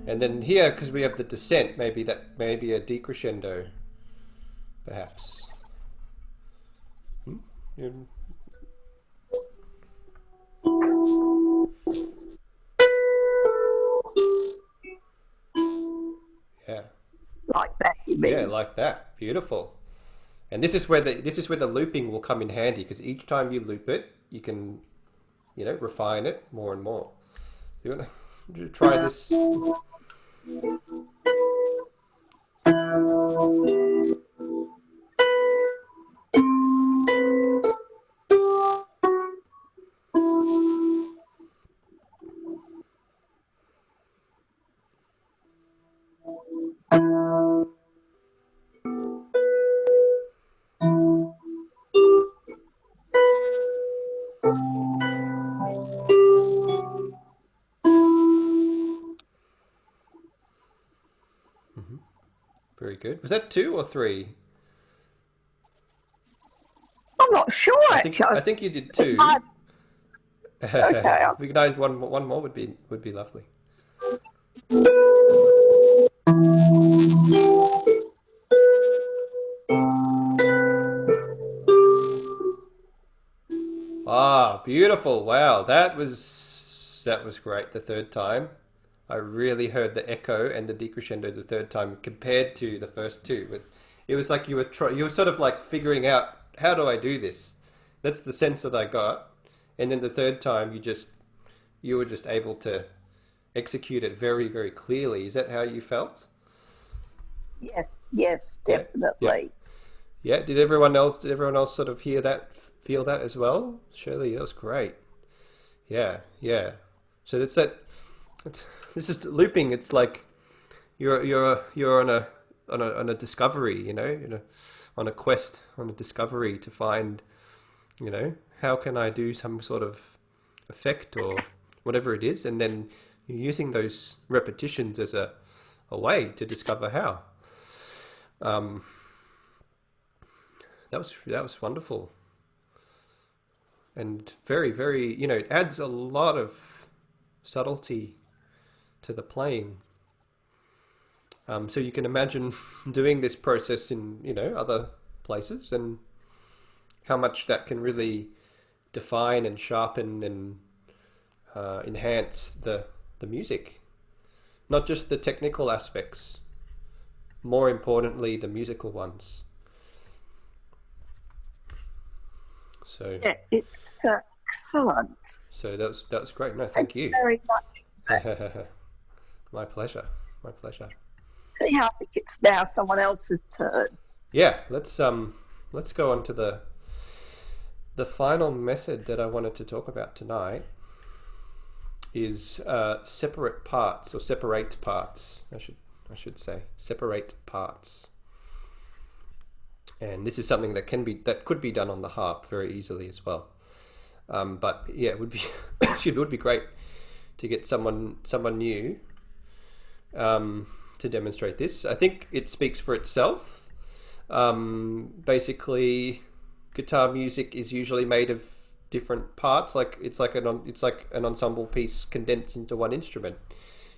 And then here, because we have the descent, maybe a decrescendo, perhaps. Yeah. Like that, you mean? Yeah, like that. Beautiful. And this is where the looping will come in handy, because each time you loop it, you can, refine it more and more. You want to try this? Was that 2 or 3? I'm not sure, I actually. think you did 2. Okay. If we could add one more would be lovely. Ah, beautiful. Wow, that was great the third time. I really heard the echo and the decrescendo the third time compared to the first two. It was like you were sort of like figuring out, how do I do this? That's the sense that I got. And then the third time you were just able to execute it very, very clearly. Is that how you felt? Yes, Yeah, definitely. yeah. Did everyone else sort of hear that, feel that as well? Shirley, that was great. Yeah, yeah. So this is looping. It's like you're on a discovery, on a quest, on a discovery to find, how can I do some sort of effect or whatever it is, and then you're using those repetitions as a way to discover how. That was wonderful, and very, very, it adds a lot of subtlety to the playing. So you can imagine doing this process in, other places, and how much that can really define and sharpen and enhance the music. Not just the technical aspects, more importantly, the musical ones. So Yeah, it's excellent. so that was great. No, thank you. Very much. My pleasure. My pleasure. See, I think it's now someone else's turn. Yeah, let's go on to the final method that I wanted to talk about tonight is separate parts, or separate parts. I should say separate parts. And this is something that could be done on the harp very easily as well. But yeah, it would be it would be great to get someone new to demonstrate this. I think it speaks for itself. Basically, guitar music is usually made of different parts. Like it's like an ensemble piece condensed into one instrument.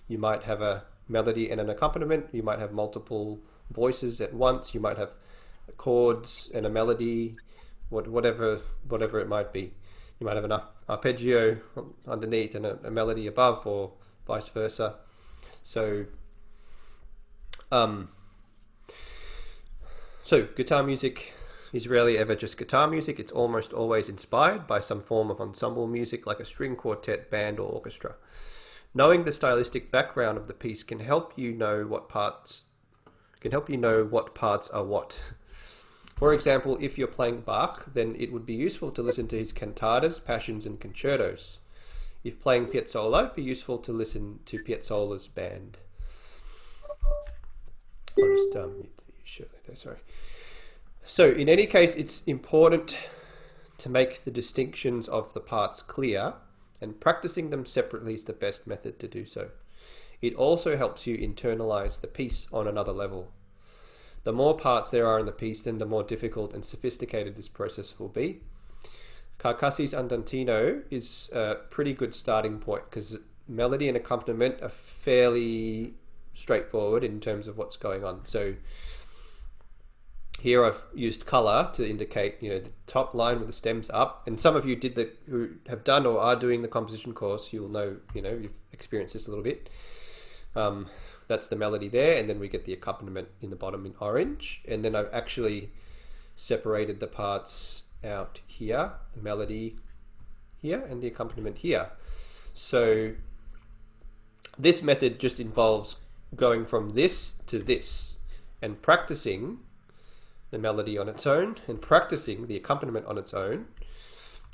You might have a melody and an accompaniment. You might have multiple voices at once. You might have chords and a melody, whatever it might be. You might have an arpeggio underneath and a melody above, or vice versa. So guitar music is rarely ever just guitar music. It's almost always inspired by some form of ensemble music, like a string quartet, band, or orchestra. Knowing the stylistic background of the piece can help you know what parts are what. For example, if you're playing Bach, then it would be useful to listen to his cantatas, passions, and concertos. If playing Piazzolla, it'd be useful to listen to Piazzolla's band. I'll just Shirley there, sorry. So in any case, it's important to make the distinctions of the parts clear, and practicing them separately is the best method to do so. It also helps you internalize the piece on another level. The more parts there are in the piece, then the more difficult and sophisticated this process will be. Carcassi's Andantino is a pretty good starting point, because melody and accompaniment are fairly straightforward in terms of what's going on. So here I've used color to indicate, the top line with the stems up. And some of you who have done or are doing the composition course, you'll know, you've experienced this a little bit. That's the melody there, and then we get the accompaniment in the bottom in orange. And then I've actually separated the parts out here, the melody here and the accompaniment here. So this method just involves going from this to this and practicing the melody on its own and practicing the accompaniment on its own,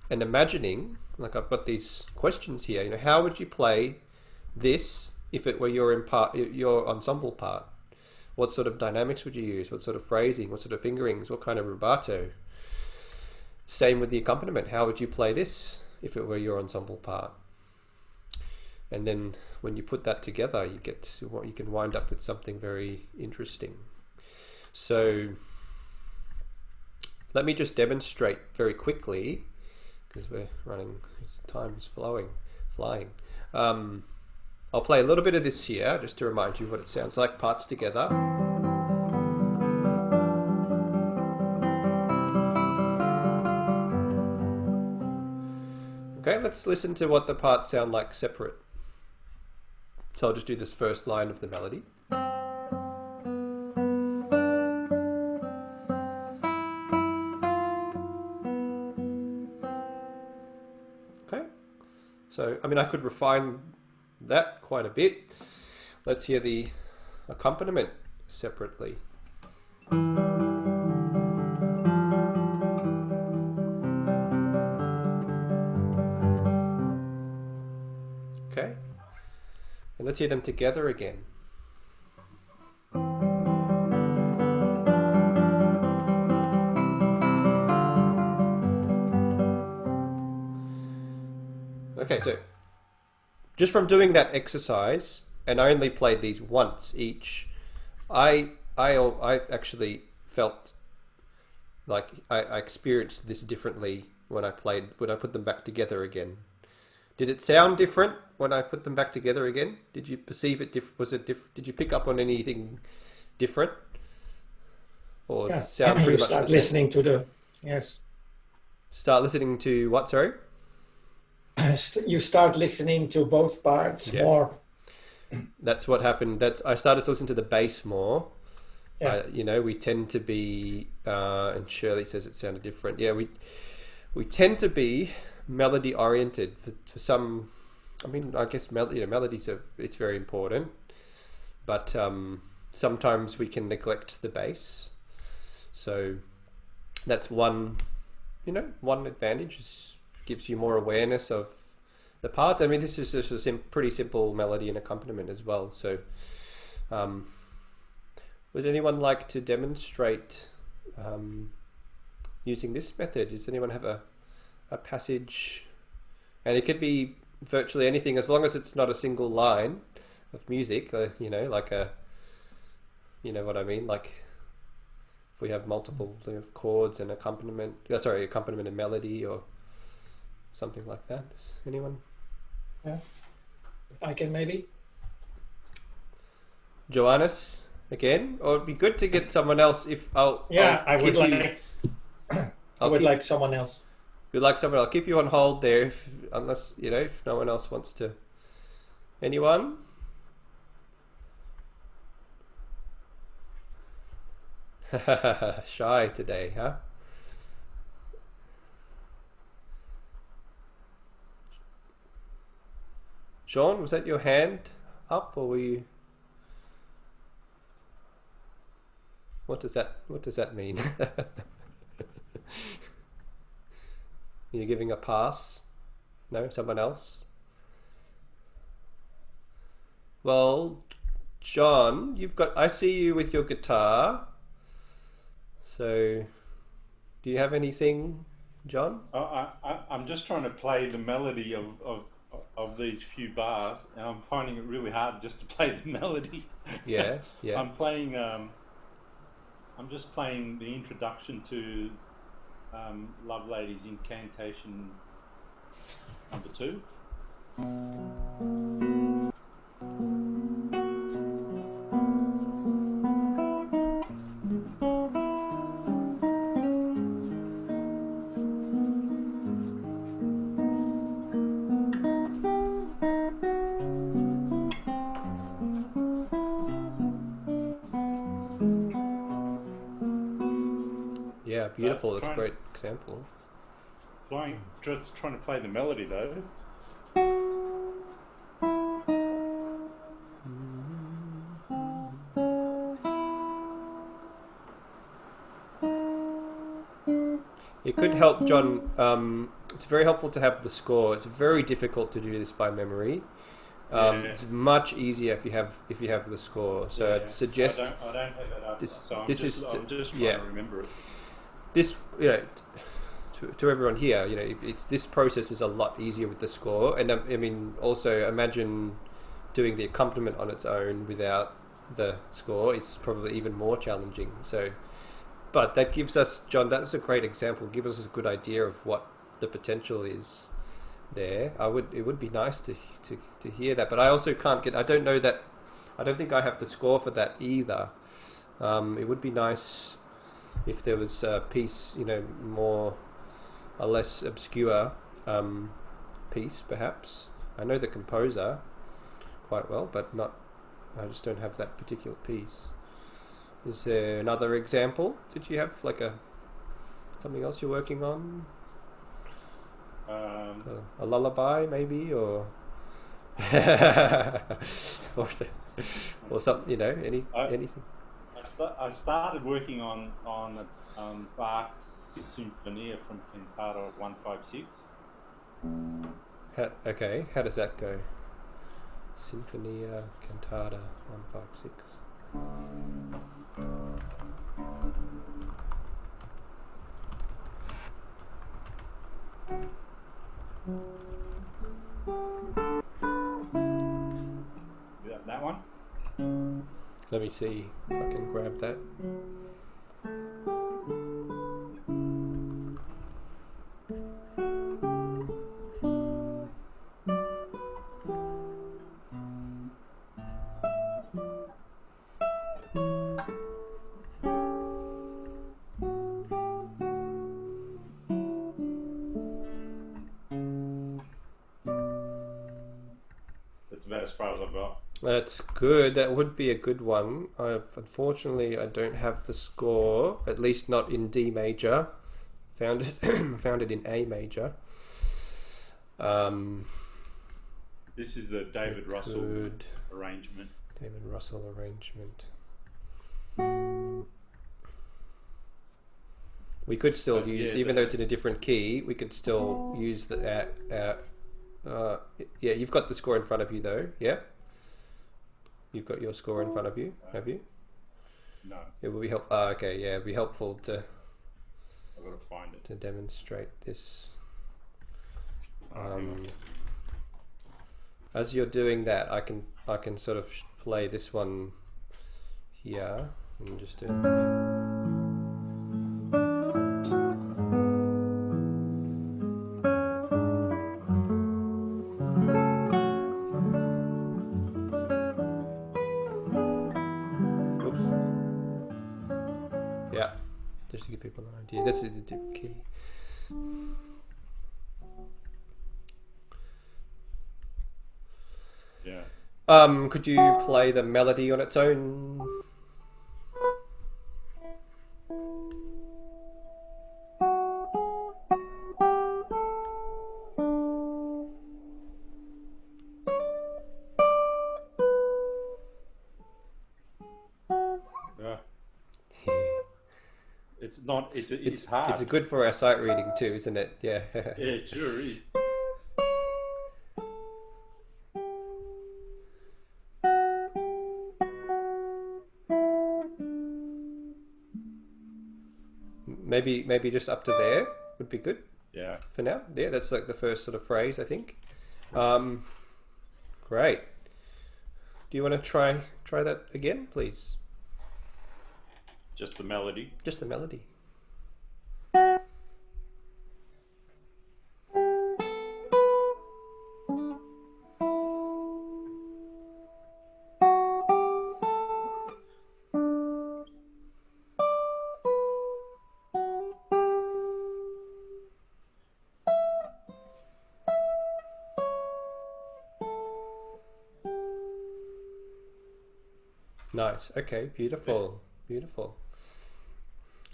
and imagining, like I've got these questions here, how would you play this if it were your ensemble part? What sort of dynamics would you use? What sort of phrasing? What sort of fingerings? What kind of rubato? Same with the accompaniment. How would you play this if it were your ensemble part? And then when you put that together, you can wind up with something very interesting. So let me just demonstrate very quickly, because we're running, time's flying. I'll play a little bit of this here, just to remind you what it sounds like, parts together. Okay, let's listen to what the parts sound like separate. So I'll just do this first line of the melody. Okay, so I mean I could refine that quite a bit. Let's hear the accompaniment separately. Okay, and let's hear them together again. Okay, so just from doing that exercise, and I only played these once each, I actually felt like I experienced this differently when I put them back together again. Did it sound different when I put them back together again? Did you perceive it? Did you pick up on anything different? Or Yeah, sound you pretty much start the same? listening to the, yes. Start listening to what? Sorry. You start listening to both parts Yeah. more. That's what happened. I started to listen to the bass more. Yeah. We tend to be, and Shirley says it sounded different. Yeah, we tend to be melody oriented for some. I mean, I guess melodies it's very important, but sometimes we can neglect the bass. So that's one advantage. Gives you more awareness of the parts. I mean, this is just a pretty simple melody and accompaniment as well. So would anyone like to demonstrate using this method? Does anyone have a passage? And it could be virtually anything, as long as it's not a single line of music, like what I mean? Like if we have multiple chords and accompaniment and melody, or something like that. Does anyone? Yeah. I can maybe. Joannes again, or it'd be good to get someone else. I would like someone else. You'd like someone? I'll keep you on hold there, unless if no one else wants to. Anyone? Shy today, huh? Sean, was that your hand up, or were you? What does that mean? You're giving a pass? No, someone else? Well, John, I see you with your guitar. So, do you have anything, John? I'm just trying to play the melody of these few bars, and I'm finding it really hard just to play the melody. Yeah. I'm just playing the introduction to Lovelady's Incantation number 2. Yeah, beautiful. That's a great example. Just trying to play the melody though. It could help, John. It's very helpful to have the score. It's very difficult to do this by memory. It's much easier if you have the score. So I'd suggest. I don't have that up. I'm just trying to remember it. This, to everyone here, this process is a lot easier with the score. And I mean, also imagine doing the accompaniment on its own without the score is probably even more challenging. So, but that gives us, John, that was a great example. Give us a good idea of what the potential is there. It would be nice to hear that, but I also can't get. I don't know that. I don't think I have the score for that either. It would be nice if there was a piece, more a less obscure piece, perhaps. I know the composer quite well, but not. I just don't have that particular piece. Is there another example? Did you have like something else you're working on? A lullaby, maybe, or or something, anything. I started working on Bach's Symphonia from Cantata 156. Okay, how does that go? Symphonia Cantata 156. That one? Let me see if I can grab that. That's about as far as I've got. That's good. That would be a good one. Unfortunately, I don't have the score, at least not in D major. Found it in A major. This is the David Russell arrangement. David Russell arrangement. We could still use, even though it's in a different key, we could still use the. Yeah, you've got the score in front of you, though. Yeah. You've got your score in front of you, have you? No. It will be helpful. Okay, yeah, it'd be helpful to. I've got to find it. To demonstrate this. As you're doing that, I can sort of play this one here and just do. Just to give people an idea. That's a different key. Yeah. Could you play the melody on its own? It's hard. It's good for our sight reading too, isn't it? Yeah. Yeah, it sure is. Maybe just up to there would be good. Yeah. For now. Yeah, that's like the first sort of phrase, I think. Great. Do you want to try that again, please? Just the melody. Just the melody. Nice. Okay. Beautiful. Beautiful.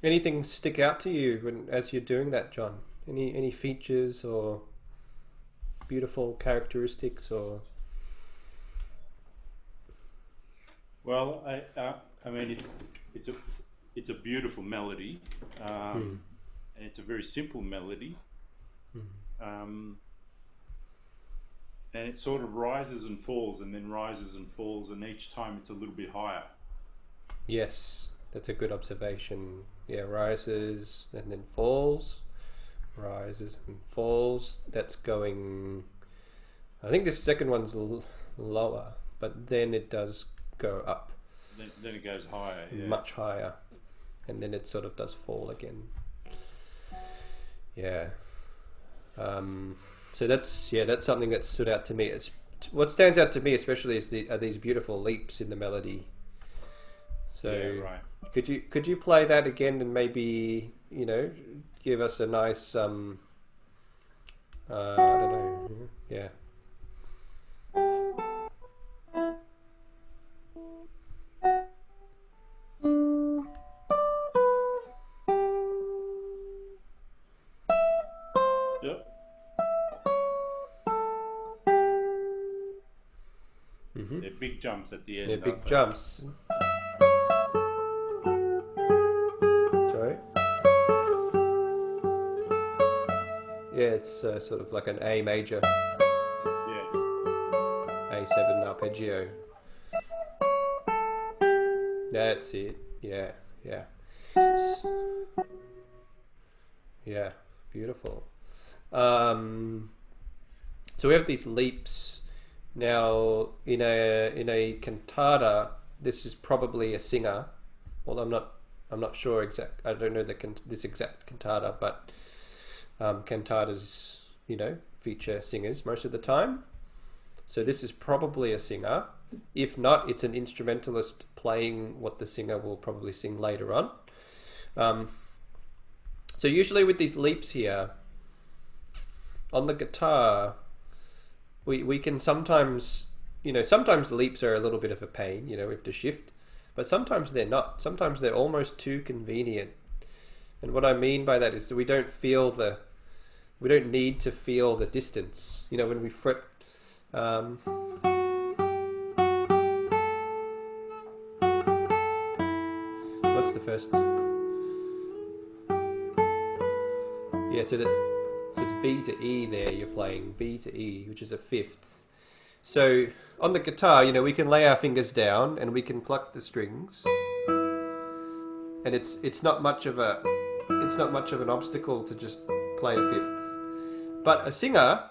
Anything stick out to you as you're doing that, John? Any features or beautiful characteristics or? Well, I mean, it's a beautiful melody, and it's a very simple melody, and it sort of rises and falls, and then rises and falls, and each time it's a little bit higher. Yes, that's a good observation. Yeah, rises and then falls, rises and falls. That's going. I think this second one's lower, but then it does go up. then it goes higher. Yeah. much higher, and then it sort of does fall again. Yeah. So that's something that stood out to me. It's what stands out to me especially is are these beautiful leaps in the melody. So Yeah, right. could you play that again and maybe give us a nice I don't know, yeah. Yep. They're big jumps at the end. Yeah, big aren't they? jumps. Sorry. Yeah, it's sort of like an A major, Yeah. A7 arpeggio. That's it. Yeah, yeah. Yeah, beautiful. So we have these leaps. Now, in a cantata, this is probably a singer. Well, I'm not sure exact. I don't know this exact cantata, but cantatas, feature singers most of the time. So this is probably a singer. If not, it's an instrumentalist playing what the singer will probably sing later on. So usually with these leaps here on the guitar, we can sometimes, sometimes leaps are a little bit of a pain, we have to shift, but sometimes they're not. Sometimes they're almost too convenient. And what I mean by that is that we don't need to feel the distance, when we fret. What's the first? Yeah, so it's B to E there, you're playing B to E, which is a fifth. So on the guitar, we can lay our fingers down and we can pluck the strings. And it's not much of an obstacle to just play a fifth. But a singer,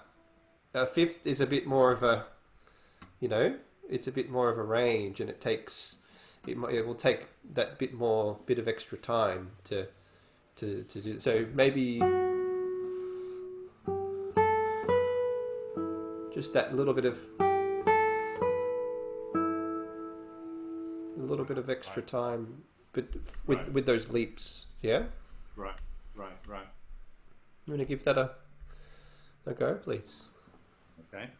a fifth is a bit more of a, it's a bit more of a range, and it will take that bit of extra time to do. So maybe just that little bit of extra time, but with those leaps, yeah. Right. You want to give that a go, please? Okay.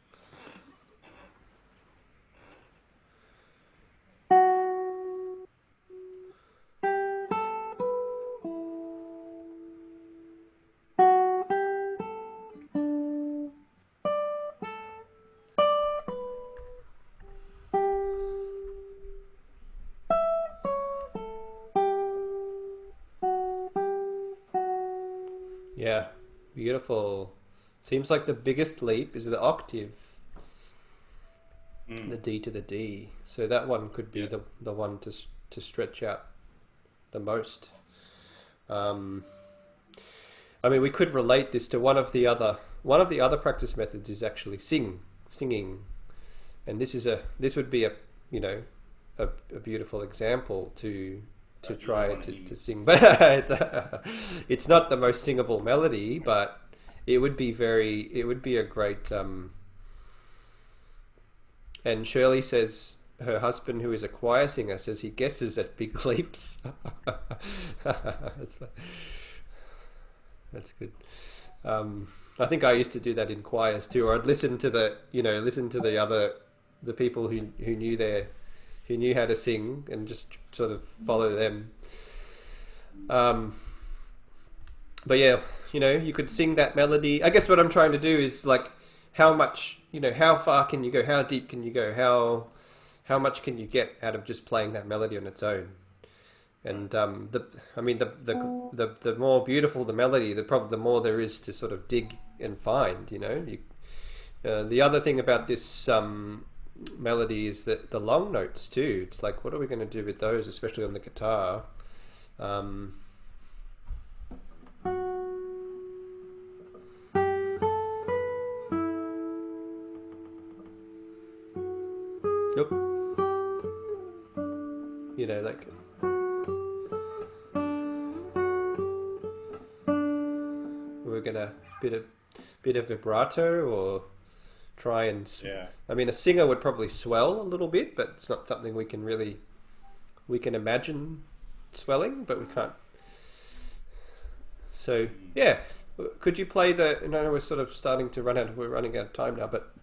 Yeah, beautiful. Seems like the biggest leap is the octave, the D to the D. So that one could be the one to stretch out the most. I mean, we could relate this to one of the other practice methods is actually singing, and this would be a beautiful example to try to sing, but it's not the most singable melody, but it would be a great. And Shirley says her husband, who is a choir singer, says he guesses at big leaps. That's good. I think I used to do that in choirs too, or I'd listen to the people who knew how to sing and just sort of follow them. But yeah, you could sing that melody. I guess what I'm trying to do is like, how much, how far can you go? How deep can you go? How much can you get out of just playing that melody on its own? And the more beautiful the melody, the more there is to sort of dig and find. The other thing about this melody is that the long notes too. It's like, what are we going to do with those, especially on the guitar? Yep. gonna bit of vibrato or try and Yeah. I mean, a singer would probably swell a little bit, but it's not something we can imagine swelling, but we can't. So yeah, could you play the? I know we're sort of starting to we're running out of time now, but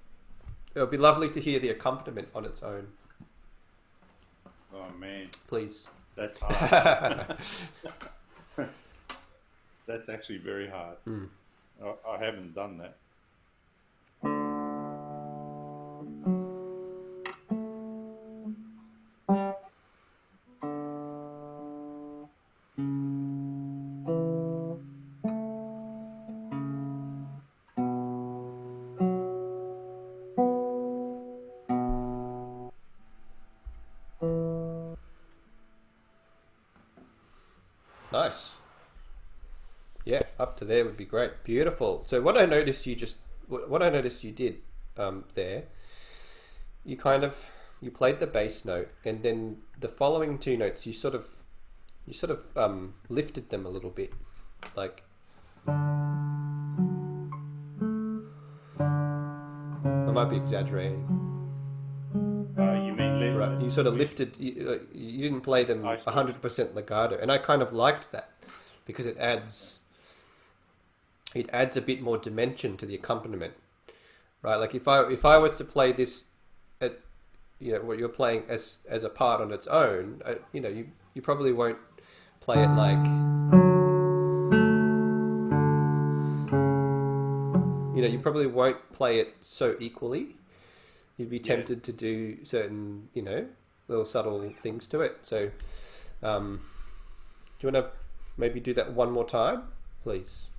it would be lovely to hear the accompaniment on its own. Oh man, Please. that's hard. That's actually very hard. I haven't done that. Nice. Yeah, up to there would be great. Beautiful. So what I noticed you did there, you played the bass note, and then the following two notes you sort of lifted them a little bit, like. I might be exaggerating. You mean Right, you sort of lifted. You didn't play them 100% legato, and I kind of liked that because it adds a bit more dimension to the accompaniment, right? Like if I was to play this, what you're playing as a part on its own, you probably won't play it like, you probably won't play it so equally. You'd be tempted to do certain, little subtle things to it. So, do you want to maybe do that one more time, please?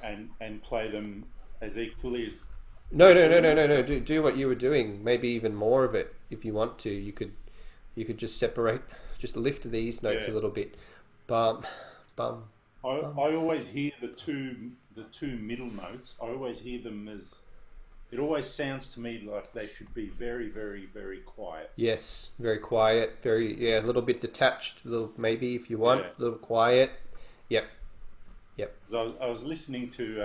And play them as equally as. No. Do what you were doing. Maybe even more of it if you want to. You could just separate, just lift these notes a little bit. Bum, bum. I always hear the two middle notes. I always hear them as. It always sounds to me like they should be very, very, very quiet. Yes, very quiet. A little bit detached. A little, maybe if you want, a little quiet. Yep. I was listening to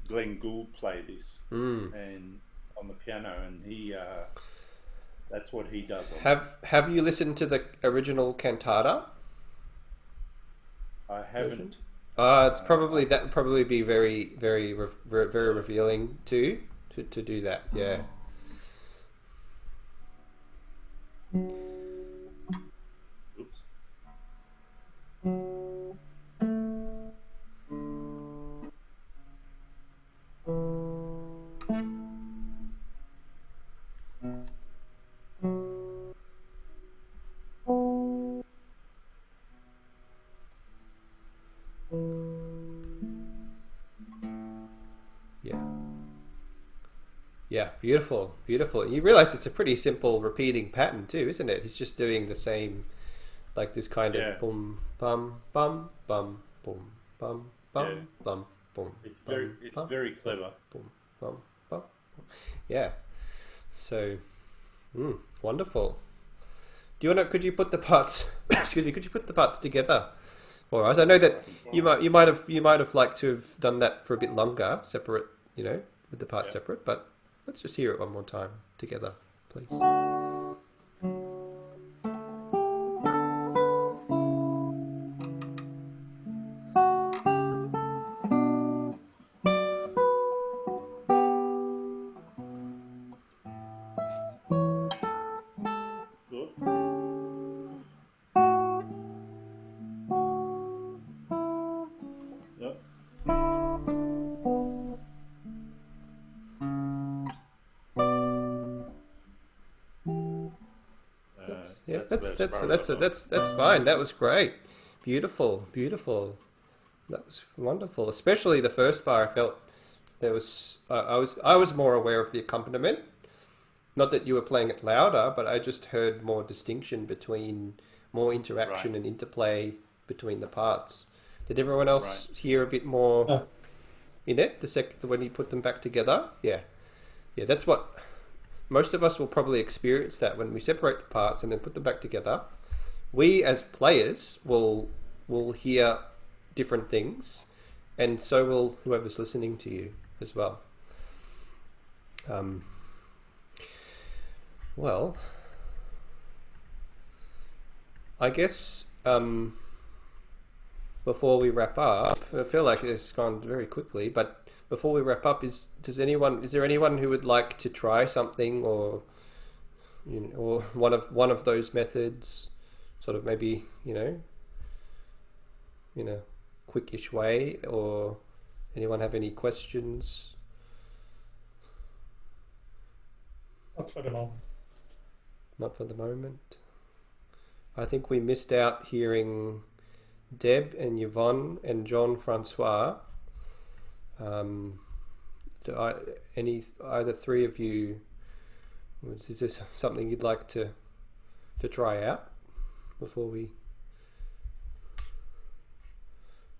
Glenn Gould play this and on the piano, and he that's what he does. Have you listened to the original cantata? I haven't. It's probably that would probably be very, very, very revealing too. To do that, yeah. Oops. Yeah, beautiful. You realize it's a pretty simple repeating pattern too, isn't it? He's just doing the same, like this kind of boom, bum, bum, bum, boom, bum, bum, bum, boom. It's very clever. Boom, bum, bum. Yeah. So, wonderful. Could you put the parts? Excuse me. Could you put the parts together for us? I know that you might have liked to have done that for a bit longer, separate. With the parts separate, but. Let's just hear it one more time together, please. That's fine. That was great. Beautiful. That was wonderful. Especially the first bar. I felt there was. I was more aware of the accompaniment. Not that you were playing it louder, but I just heard more distinction between more interaction and interplay between the parts. Did everyone else hear a bit more in it? When you put them back together, yeah. That's what. Most of us will probably experience that when we separate the parts and then put them back together. We as players will hear different things, and so will whoever's listening to you as well. Well, I guess before we wrap up, I feel like it's gone very quickly, but before we wrap up, is there anyone who would like to try something, or or one of those methods, sort of maybe in a quickish way, or anyone have any questions? Not for the moment. Not for the moment. I think we missed out hearing Deb and Yvonne and John Francois. Either three of you, is this something you'd like to try out before we?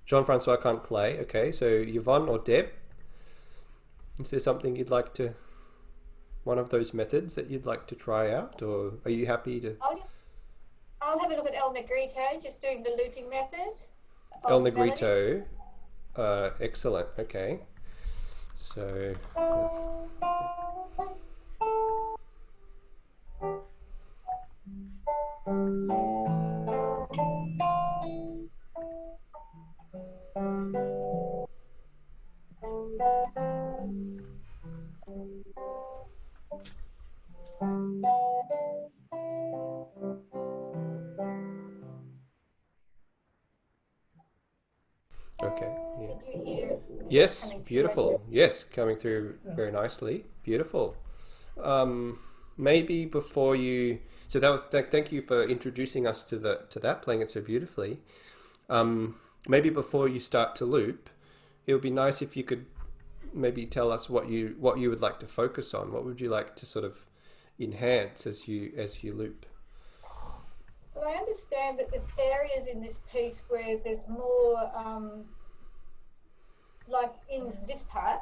John Francois can't play. Okay, so Yvonne or Deb, is there something you'd like to, one of those methods that you'd like to try out, or are you happy to? I'll have a look at El Negrito, just doing the looping method. El Negrito, excellent. Okay, so. Okay. Yeah. Did you hear? Yes, beautiful. Yes, coming through very nicely. Beautiful. Maybe before you, so that was thank you for introducing us to that, playing it so beautifully. Maybe before you start to loop, it would be nice if you could maybe tell us what you would like to focus on. What would you like to sort of enhance as you loop? Well, I understand that there's areas in this piece where there's more, like in this part,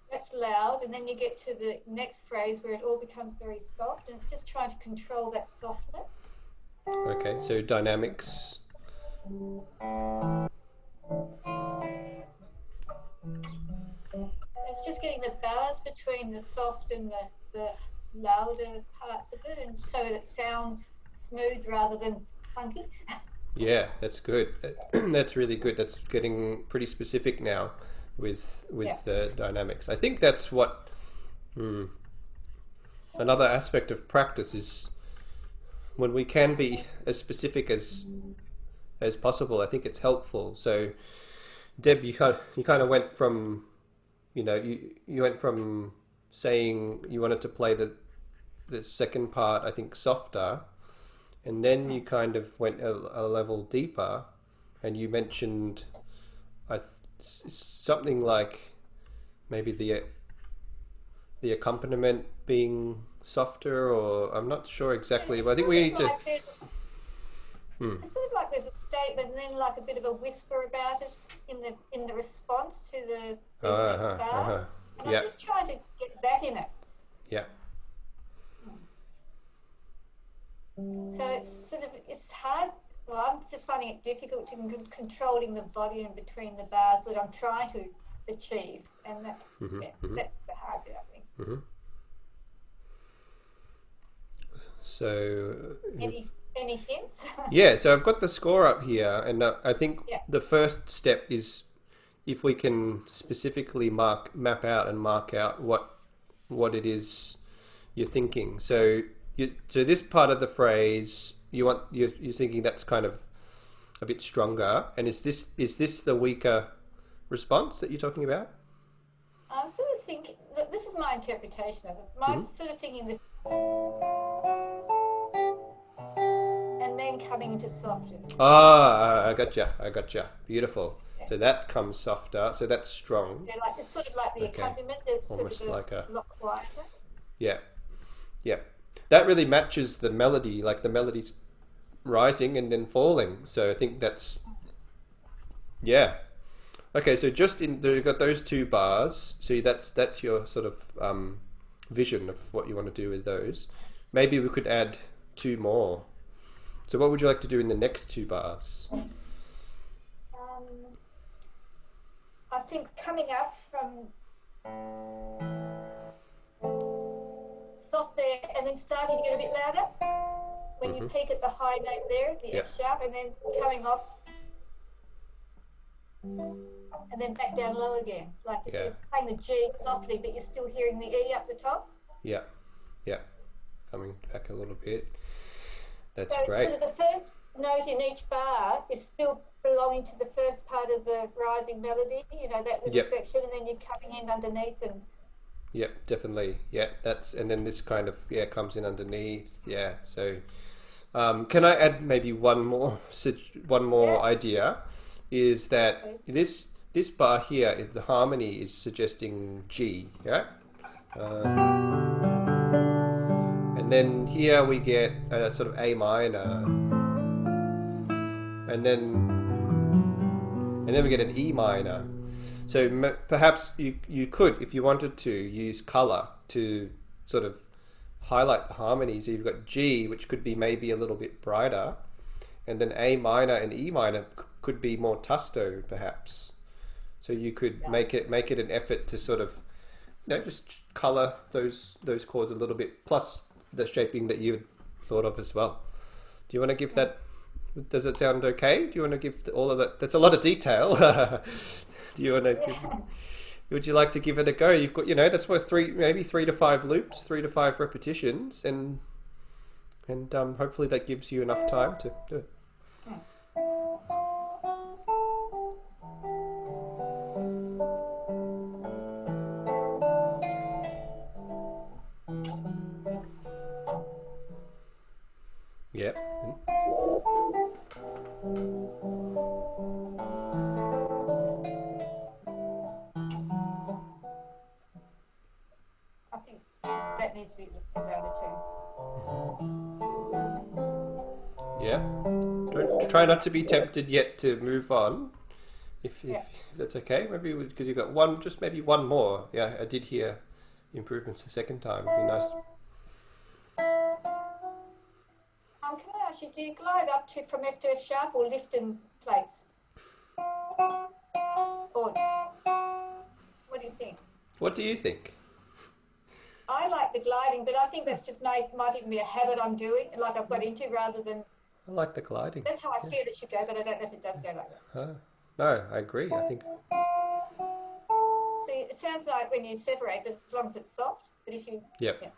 that's loud, and then you get to the next phrase where it all becomes very soft, and it's just trying to control that softness. Okay, so dynamics. It's just getting the balance between the soft and the louder parts of it, and so that it sounds smooth rather than funky. Yeah, that's good. That's really good. That's getting pretty specific now with the dynamics. I think that's what another aspect of practice is, when we can be as specific as possible. I think it's helpful. So, Deb, you kind of went from, you went from saying you wanted to play the second part, I think, softer, and then you kind of went a level deeper, and you mentioned something like maybe the accompaniment being softer, or I'm not sure exactly, but I think we need to. It's sort of like there's a statement and then like a bit of a whisper about it in the response to the next bar. And I'm just trying to get that in it. Yeah. So it's hard. Well, I'm just finding it difficult to controlling the volume between the bars that I'm trying to achieve, and that's that's the hard bit, I think. Mm-hmm. So any hints? Yeah, so I've got the score up here, and I think the first step is if we can specifically map out and mark out what it is you're thinking. So this part of the phrase you're thinking that's kind of a bit stronger, and is this the weaker response that you're talking about? I'm sort of thinking, this is my interpretation of it. I'm sort of thinking this, and then coming into softer. I gotcha. Beautiful. Yeah. So that comes softer. So that's strong. Yeah, like it's sort of like the accompaniment. There's almost sort of like a lot quieter. Yeah. That really matches the melody. Like the melody's rising and then falling. So I think that's Okay, so you've got those two bars. So that's your sort of vision of what you want to do with those. Maybe we could add two more. So what would you like to do in the next two bars? think coming up from soft there and then starting to get a bit louder when you peak at the high note there, the F sharp, and then coming off and then back down low again. Like you're sort of playing the G softly, but you're still hearing the E up the top. Yeah, yeah. Coming back a little bit. That's so great. So sort of the first note in each bar is still belonging to the first part of the rising melody, you know, that little section, and then you're coming in underneath and... Yep, definitely. Yeah, that's, and then this kind of, comes in underneath. Yeah, so can I add maybe one more idea, is that this bar here, the harmony is suggesting G, yeah? And then here we get a sort of A minor, and then we get an E minor. So perhaps you could, if you wanted to, use color to sort of highlight the harmony. So you've got G, which could be maybe a little bit brighter, and then A minor and E minor could be more tusto, perhaps. So you could make it an effort to sort of, just color those chords a little bit, plus the shaping that you thought of as well. Do you want to give that? Does it sound okay? Do you want to give all of that? That's a lot of detail. Do you want to? Would you like to give it a go? You've got, that's worth maybe 3 to 5 loops, 3 to 5 repetitions, and hopefully that gives you enough time to do it. Yep. I think that needs to be looked at too. Yeah. Try not to be tempted yet to move on, if that's okay. Maybe because you've got maybe one more. Yeah, I did hear improvements the second time. It'd be nice. Can I ask you, do you glide up from F to F sharp or lift in place? Or what do you think? What do you think? I like the gliding, but I think that's just might even be a habit I'm doing, like I've got into, rather than... I like the gliding. That's how I feel it should go, but I don't know if it does go like that. No, I agree. I think... See, it sounds like when you separate, but as long as it's soft, but if you... Yep. Yeah.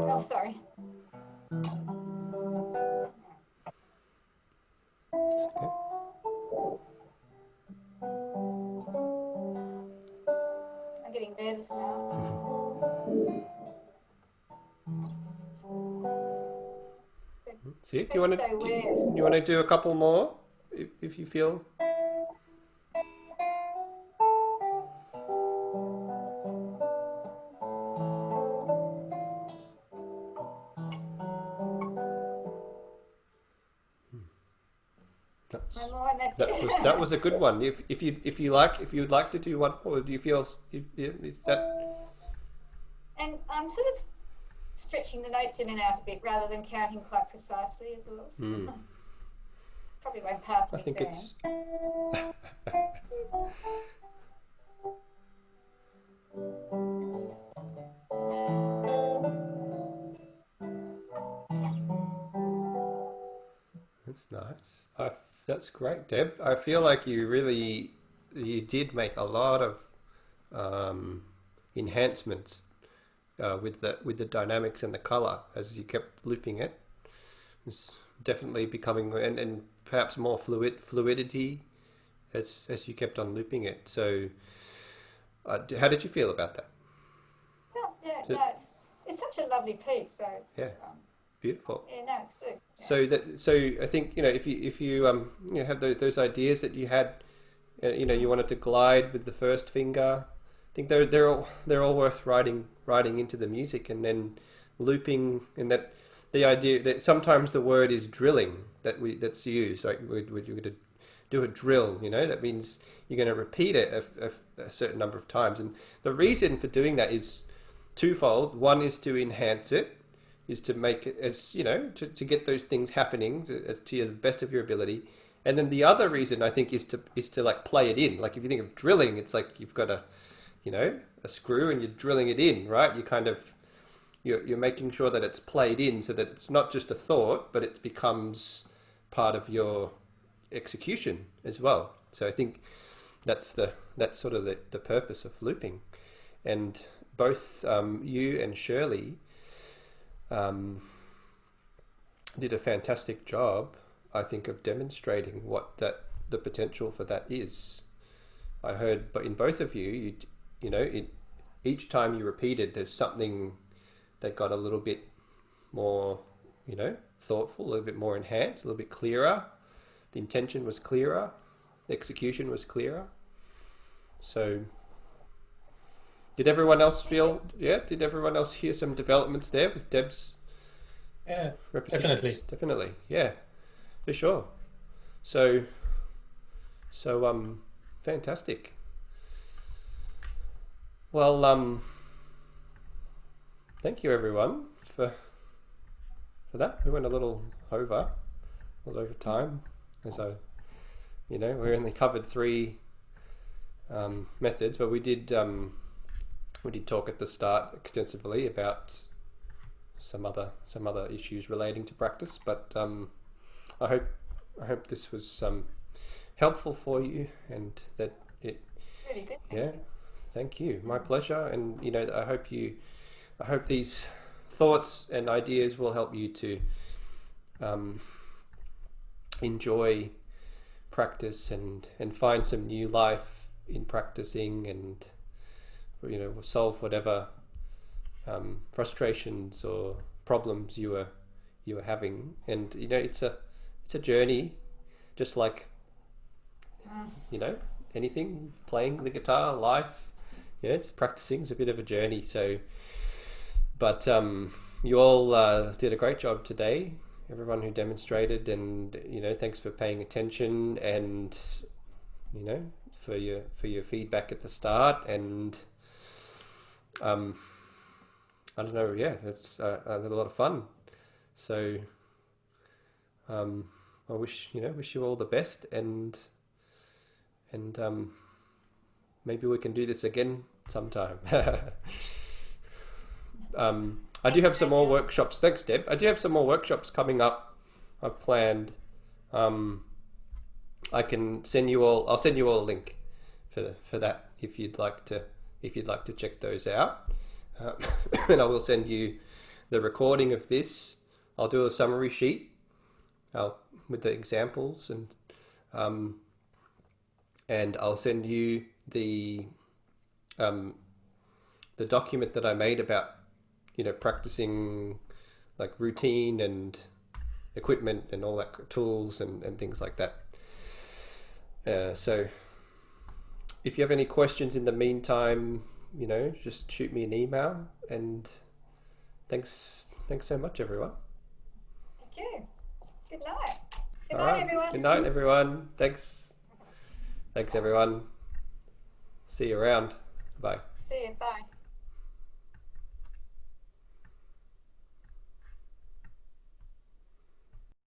Oh, sorry. Okay. I'm getting nervous now. See, if you want to do a couple more, if you feel. That was a good one. If you'd like to do one more, do you feel is that? And I'm sort of stretching the notes in and out a bit rather than counting quite precisely as well. Probably won't pass an exam. It's. That's nice. That's great, Deb. I feel like you did make a lot of enhancements with the dynamics and the color as you kept looping it. It's definitely becoming and perhaps more fluidity as you kept on looping it. So, how did you feel about that? It's such a lovely piece. So it's, beautiful. Yeah, no, it's good. Yeah. So I think if you have those ideas that you had, you wanted to glide with the first finger. I think they're all worth writing into the music, and then looping, and that the idea that sometimes the word is drilling that's used. Like you're going to do a drill, that means you're going to repeat it a certain number of times, and the reason for doing that is twofold. One is to enhance it, is to make it as, to get those things happening to the best of your ability. And then the other reason I think is to like play it in. Like if you think of drilling, it's like you've got a screw and you're drilling it in, right? You kind of, you're making sure that it's played in so that it's not just a thought, but it becomes part of your execution as well. So I think that's sort of the purpose of looping. And both you and Shirley did a fantastic job, I think, of demonstrating what the potential for that is. I heard, but in both of you, each time you repeated, there's something that got a little bit more, thoughtful, a little bit more enhanced, a little bit clearer. The intention was clearer, the execution was clearer. So, did everyone else feel? Yeah, did everyone else hear some developments there with Deb's? Yeah, repetitions? Definitely, yeah, for sure. So, fantastic. Well, thank you everyone for that. We went a little over time, as we only covered 3 methods, but we did talk at the start extensively about some other issues relating to practice. But I hope this was helpful for you, and that it Really good. Thank you. My pleasure. And I hope these thoughts and ideas will help you to enjoy practice and find some new life in practicing, and solve whatever frustrations or problems you are having. And it's a journey, just like anything, playing the guitar, life. It's practicing is a bit of a journey. So, but you all did a great job today, everyone who demonstrated, and thanks for paying attention, and for your feedback at the start. And I don't know, that's I had a lot of fun. So I wish you all the best, and maybe we can do this again sometime. I do have some more workshops. Thanks, Deb. I do have some more workshops coming up. I've planned. I can send you all. I'll send you all a link for that if you'd like to check those out. And I will send you the recording of this. I'll do a summary sheet with the examples, and I'll send you the document that I made about practicing, like routine and equipment and all that, tools and things like that. So if you have any questions in the meantime, just shoot me an email. And thanks so much, everyone. Thank you. Good night. Good All night, right. everyone. Good night, everyone. Thanks, everyone. See you around. Bye. See you. Bye.